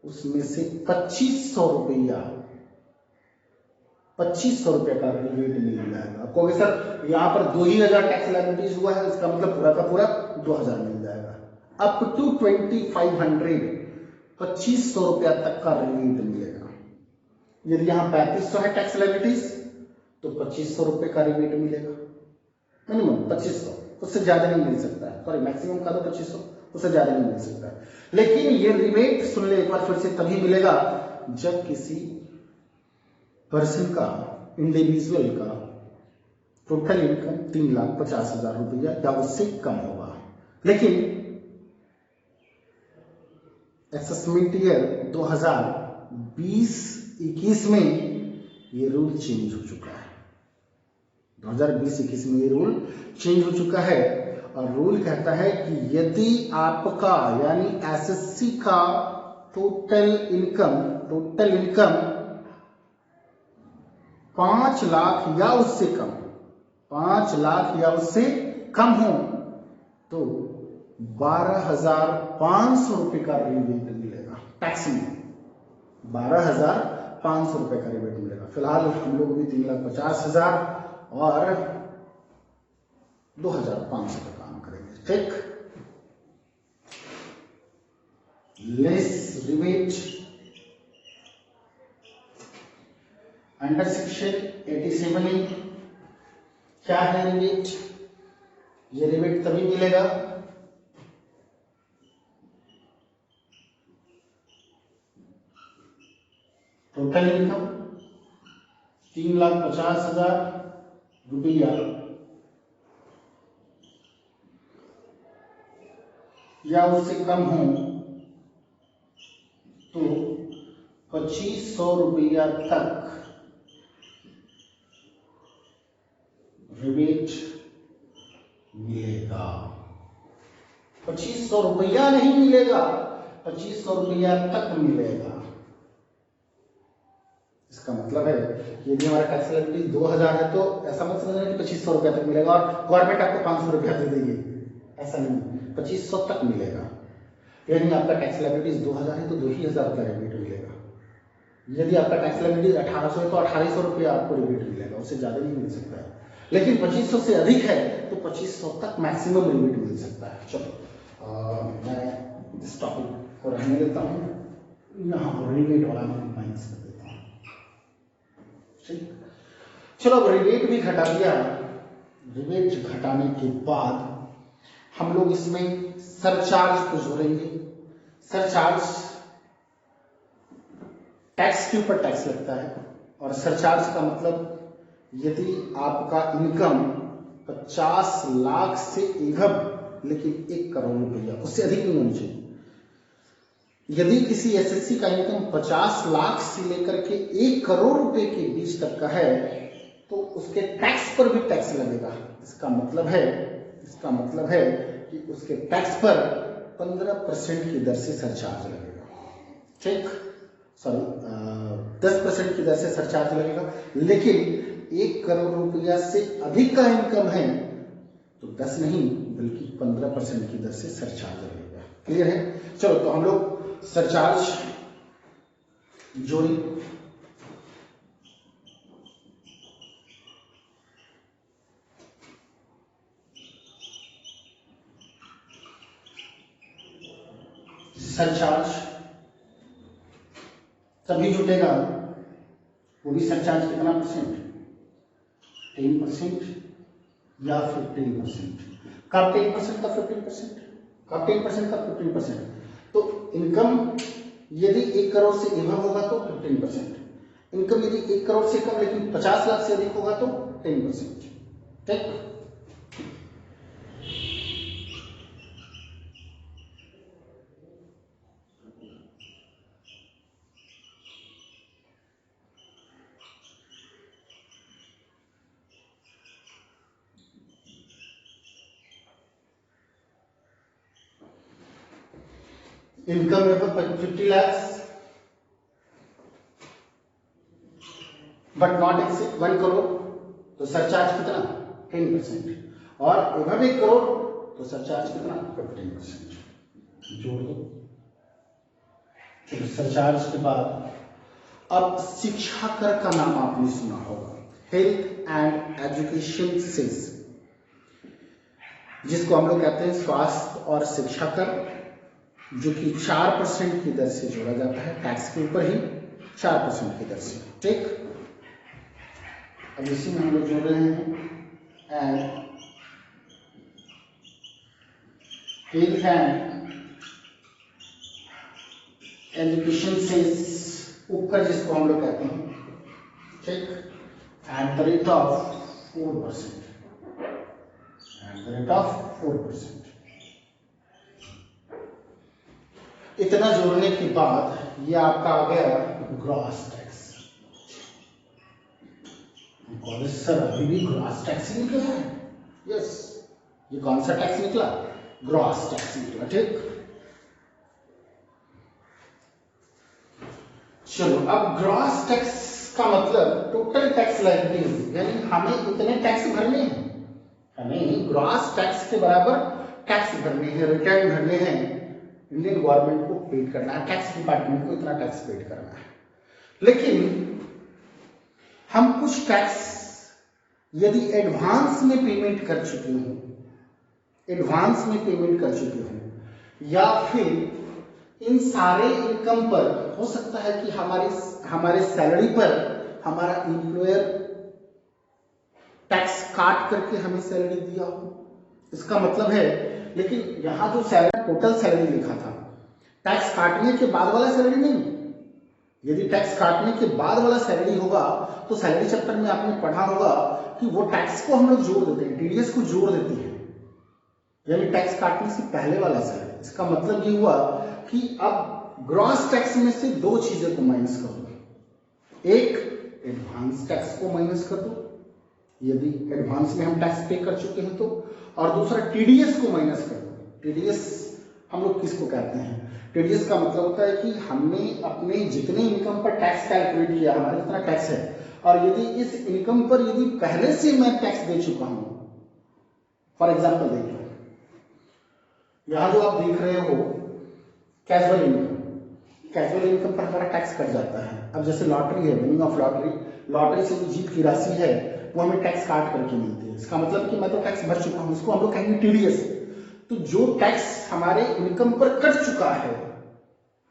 उसमें से 2,500 रुपया का रिबेट मिल जाएगा आपको। अगर सर यहाँ पर 2,000 टैक्स लायबिलिटीज हुआ है, इसका मतलब पूरा का पूरा 2,000 मिल जाएगा। अप टू 2,500 2500 रुपया तक का रिबेट मिलेगा। यदि यहाँ 3500 है टैक्स लायबिलिटीज तो 2500 रुपये का रिबेट मिलेगा, मिनिमम 2500, उससे ज्यादा नहीं मिल सकता है। सॉरी, मैक्सिमम का तो 2500, उससे ज्यादा नहीं मिल सकता है। लेकिन ये रिबेट सुन ले एक बार फिर से तभी मिलेगा जब किसी पर्सन का, इंडिविजुअल का टोटल इनकम 3,50,000 रुपया या उससे कम होगा। लेकिन असेसमेंट ईयर 2020-21 में ये रूल चेंज हो चुका है। 2020-21 में ये रूल चेंज हो चुका है और रूल कहता है कि यदि आपका यानी एसएससी का टोटल इनकम 5 लाख या उससे कम, 5 लाख या उससे कम हो तो 12,500 रुपए का रिबेट मिलेगा टैक्स में, 12,500 रुपए का रिबेट मिलेगा। फिलहाल हम लोग भी 3,50,000 और 2,500 का काम करेंगे, ठीक। Less rebate under section 87A क्या है रिबेट? ये रिबेट तभी मिलेगा टोटल इनकम 3,50,000 रुपया या उससे कम हो तो 2,500 रुपया तक रिबेट मिलेगा। 2,500 रुपया नहीं मिलेगा, 2,500 रुपया तक मिलेगा। इसका मतलब है यदि हमारा टैक्स लायबिलिटी 2,000 है तो ऐसा मत समझना कि 2,500 रुपया तक मिलेगा और गवर्नमेंट आपको 500 रुपया दे देगी, ऐसा नहीं, 2,500 तक मिलेगा। यानी आपका टैक्स लायबिलिटी 2,000 है तो 2,000 रुपया रिबेट मिलेगा। यदि आपका टैक्स लायबिलिटी 1,800 है तो 1,800 रुपया आपको रिबेट मिलेगा, उससे ज्यादा नहीं मिल सकता है। लेकिन 2,500 से अधिक है तो 2,500 तक मैक्सिमम रिबेट मिल सकता है। चलो मैं इस टॉपिक को रहने देता हूँ, यहाँ पर रिबेट वाला मैं माइनस कर देता हूँ, ठीक। चलो अब रिबेट भी घटा दिया। रिबेट घटाने के बाद हम लोग इसमें सरचार्ज को जोड़ेंगे। सरचार्ज टैक्स के ऊपर टैक्स लगता है और सरचार्ज का मतलब यदि आपका इनकम 50 लाख से एबव लेकिन 1 करोड़ रुपया, उससे अधिक नहीं होनी चाहिए। यदि किसी एसएससी का इनकम 50 लाख से लेकर के 1 करोड़ रुपए के बीच तक का है तो उसके टैक्स पर भी टैक्स लगेगा। इसका मतलब है कि उसके टैक्स पर 15% की दर से सरचार्ज लगेगा, ठीक। सॉरी 10% की दर से सरचार्ज लगेगा। लेकिन 1 करोड़ रुपया से अधिक का इनकम है तो 10 नहीं बल्कि 15% की दर से सरचार्ज लगेगा। क्लियर है? चलो तो हम लोग सरचार्ज जोड़ी। सरचार्ज तभी जुटेगा, वो भी सरचार्ज कितना परसेंट, 10% या 15%, कब 10% का 15%, कब 10% का 15%। तो इनकम यदि 1 करोड़ से एबव होगा तो 15%, इनकम यदि 1 करोड़ से कम लेकिन 50 लाख से अधिक होगा तो 10%, ठीक। Income above 50 lakhs but not exceed 1 crore तो सरचार्ज कितना 10%, और अबव 1 करोड़ तो सरचार्ज कितना 15%। जोड़ दो। चलो सरचार्ज के बाद अब शिक्षा कर का नाम आपने सुना होगा, हेल्थ एंड एजुकेशन सेस, जिसको हम लोग कहते हैं स्वास्थ्य और शिक्षा कर। जो कि 4% की दर से जोड़ा जाता है, टैक्स के ऊपर ही 4% की दर से। ठीक, अब इसी में हम लोग जोड़ रहे हैं एंड इन हैंड एजुकेशन से ऊपर जिसको हम लोग कहते हैं, ठीक, at the rate of 4%, at the rate of 4%। इतना जोड़ने के बाद ये आपका आ गया ग्रॉस टैक्स। कॉलेज सर अभी भी ग्रॉस टैक्स ही निकला है? यस, ये कौन सा टैक्स निकला? ग्रॉस टैक्स निकला। ठीक, चलो अब ग्रॉस टैक्स का मतलब टोटल टैक्स लायबिलिटीज, यानी हमें इतने टैक्स भरने हैं, हमें ग्रॉस टैक्स के बराबर टैक्स भरने हैं, रिटर्न भरने हैं, इंडियन गवर्नमेंट को पेड करना है, टैक्स डिपार्टमेंट को इतना टैक्स पेड करना है। लेकिन हम कुछ टैक्स यदि एडवांस में पेमेंट कर चुके हों, एडवांस में पेमेंट कर चुके हों, या फिर इन सारे इनकम पर हो सकता है कि हमारे सैलरी पर हमारा एम्प्लॉयर टैक्स काट करके हमें सैलरी दिया हो। इसका मतलब है, लेकिन यहां जो सैलरी टोटल सैलरी लिखा था, टैक्स काटने के बाद वाला सैलरी नहीं। यदि टैक्स काटने के बाद वाला सैलरी होगा तो सैलरी चैप्टर में आपने पढ़ा होगा कि वो टैक्स को हम लोग जोड़ देते हैं, टीडीएस को जोड़ देते हैं, यानी टैक्स काटने से पहले वाला सैलरी। इसका मतलब ये हुआ कि अब ग्रॉस टैक्स में से दो चीजें को माइनस कर दो। एक, एडवांस टैक्स को माइनस कर दो यदि एडवांस में हम टैक्स पे कर चुके हैं तो, और दूसरा टीडीएस को माइनस कर दो। टीडीएस हम लोग किसको कहते हैं? टीडीएस का मतलब होता है कि हमने अपने जितने इनकम पर टैक्स कैलकुलेट किया, हमारा जितना टैक्स है, और यदि इस इनकम पर यदि पहले से मैं टैक्स दे चुका हूं, फॉर एग्जाम्पल देखिए, यहां जो आप देख रहे हो कैजुअल इनकम, कैजुअल इनकम पर हमारा टैक्स कट जाता है। अब जैसे लॉटरी है, विनिंग ऑफ लॉटरी, लॉटरी से जो जीत की राशि है वो हमें टैक्स काट करके मिलती है। इसका मतलब कि मैं तो टैक्स भर चुका हूं, इसको हम लोग कहेंगे टीडीएस। तो जो टैक्स हमारे इनकम पर कट चुका है,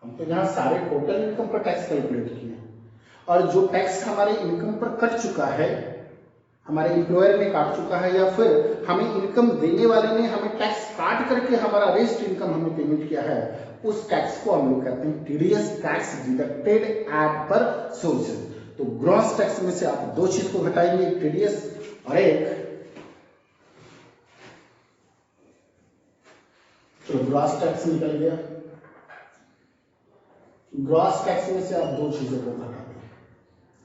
हम तो यहाँ सारे टोटल इनकम पर टैक्स कैलकुलेट किए, और जो टैक्स हमारे इनकम पर कट चुका है, हमारे एम्प्लॉयर ने काट चुका है, या फिर हमें इनकम देने वाले ने हमें टैक्स काट करके हमारा रेस्ट इनकम हमें पेमेंट किया है, उस टैक्स को हम लोग कहते हैं टीडीएस, टैक्स डिडक्टेड एट पर सोर्सेज। तो ग्रॉस टैक्स में से आप दो चीज को घटाएंगे, एक टीडीएस और एक, तो ग्रॉस टैक्स निकल गया। ग्रॉस टैक्स में से आप दो चीजों को घटा दें,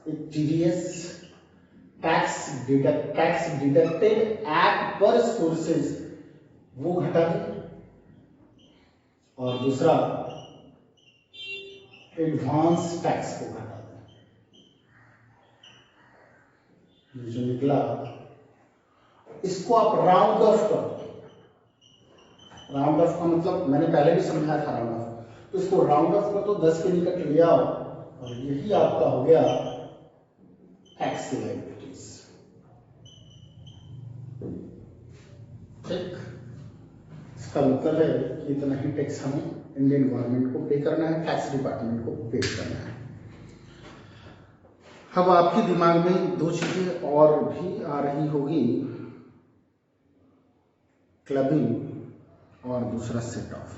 एक टीडीएस, टैक्स डिडक्टेड एट पर सोर्सेज, वो घटा दें, और दूसरा एडवांस टैक्स को घटा दें। जो निकला इसको आप राउंड ऑफ कर दो। राउंड ऑफ का मतलब मैंने पहले भी समझाया था, राउंड ऑफ, तो इसको राउंड ऑफ कर दो, 10 के निकट ले आओ, और यही आपका हो गया टैक्स लायबिलिटीज। ठीक, इसका मतलब है कि इतना ही टैक्स हमें इंडियन गवर्नमेंट को पे करना है, टैक्स डिपार्टमेंट को पे करना है। अब आपके दिमाग में दो चीजें और भी आ रही होगी, क्लबिंग और दूसरा सेट ऑफ।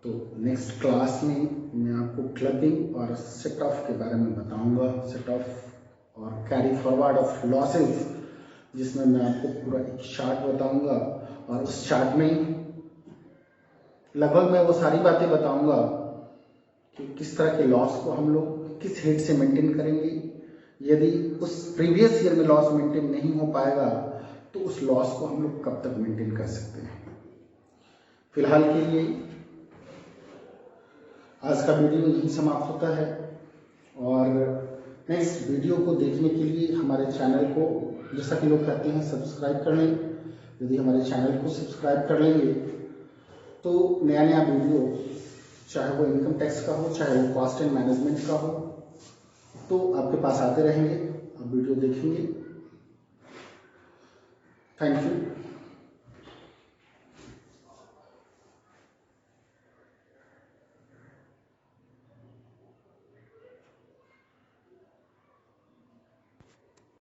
तो नेक्स्ट क्लास में मैं आपको क्लबिंग और सेट ऑफ के बारे में बताऊंगा, सेट ऑफ और कैरी फॉरवर्ड ऑफ लॉसेस, जिसमें मैं आपको पूरा एक चार्ट बताऊंगा, और उस चार्ट में लगभग मैं वो सारी बातें बताऊंगा कि किस तरह के लॉस को हम लोग किस हेड से मेंटेन करेंगे, यदि उस प्रीवियस ईयर में लॉस मेंटेन नहीं हो पाएगा तो उस लॉस को हम लोग कब तक मेंटेन कर सकते हैं। फिलहाल के लिए आज का वीडियो यही समाप्त होता है, और नेक्स्ट वीडियो को देखने के लिए हमारे चैनल को, जैसा कि लोग कहते हैं, सब्सक्राइब कर लें। यदि हमारे चैनल को सब्सक्राइब कर लेंगे तो नया नया वीडियो, चाहे वो इनकम टैक्स का हो, चाहे वो कॉस्ट एंड मैनेजमेंट का हो, तो आपके पास आते रहेंगे, आप वीडियो देखेंगे। Thank you.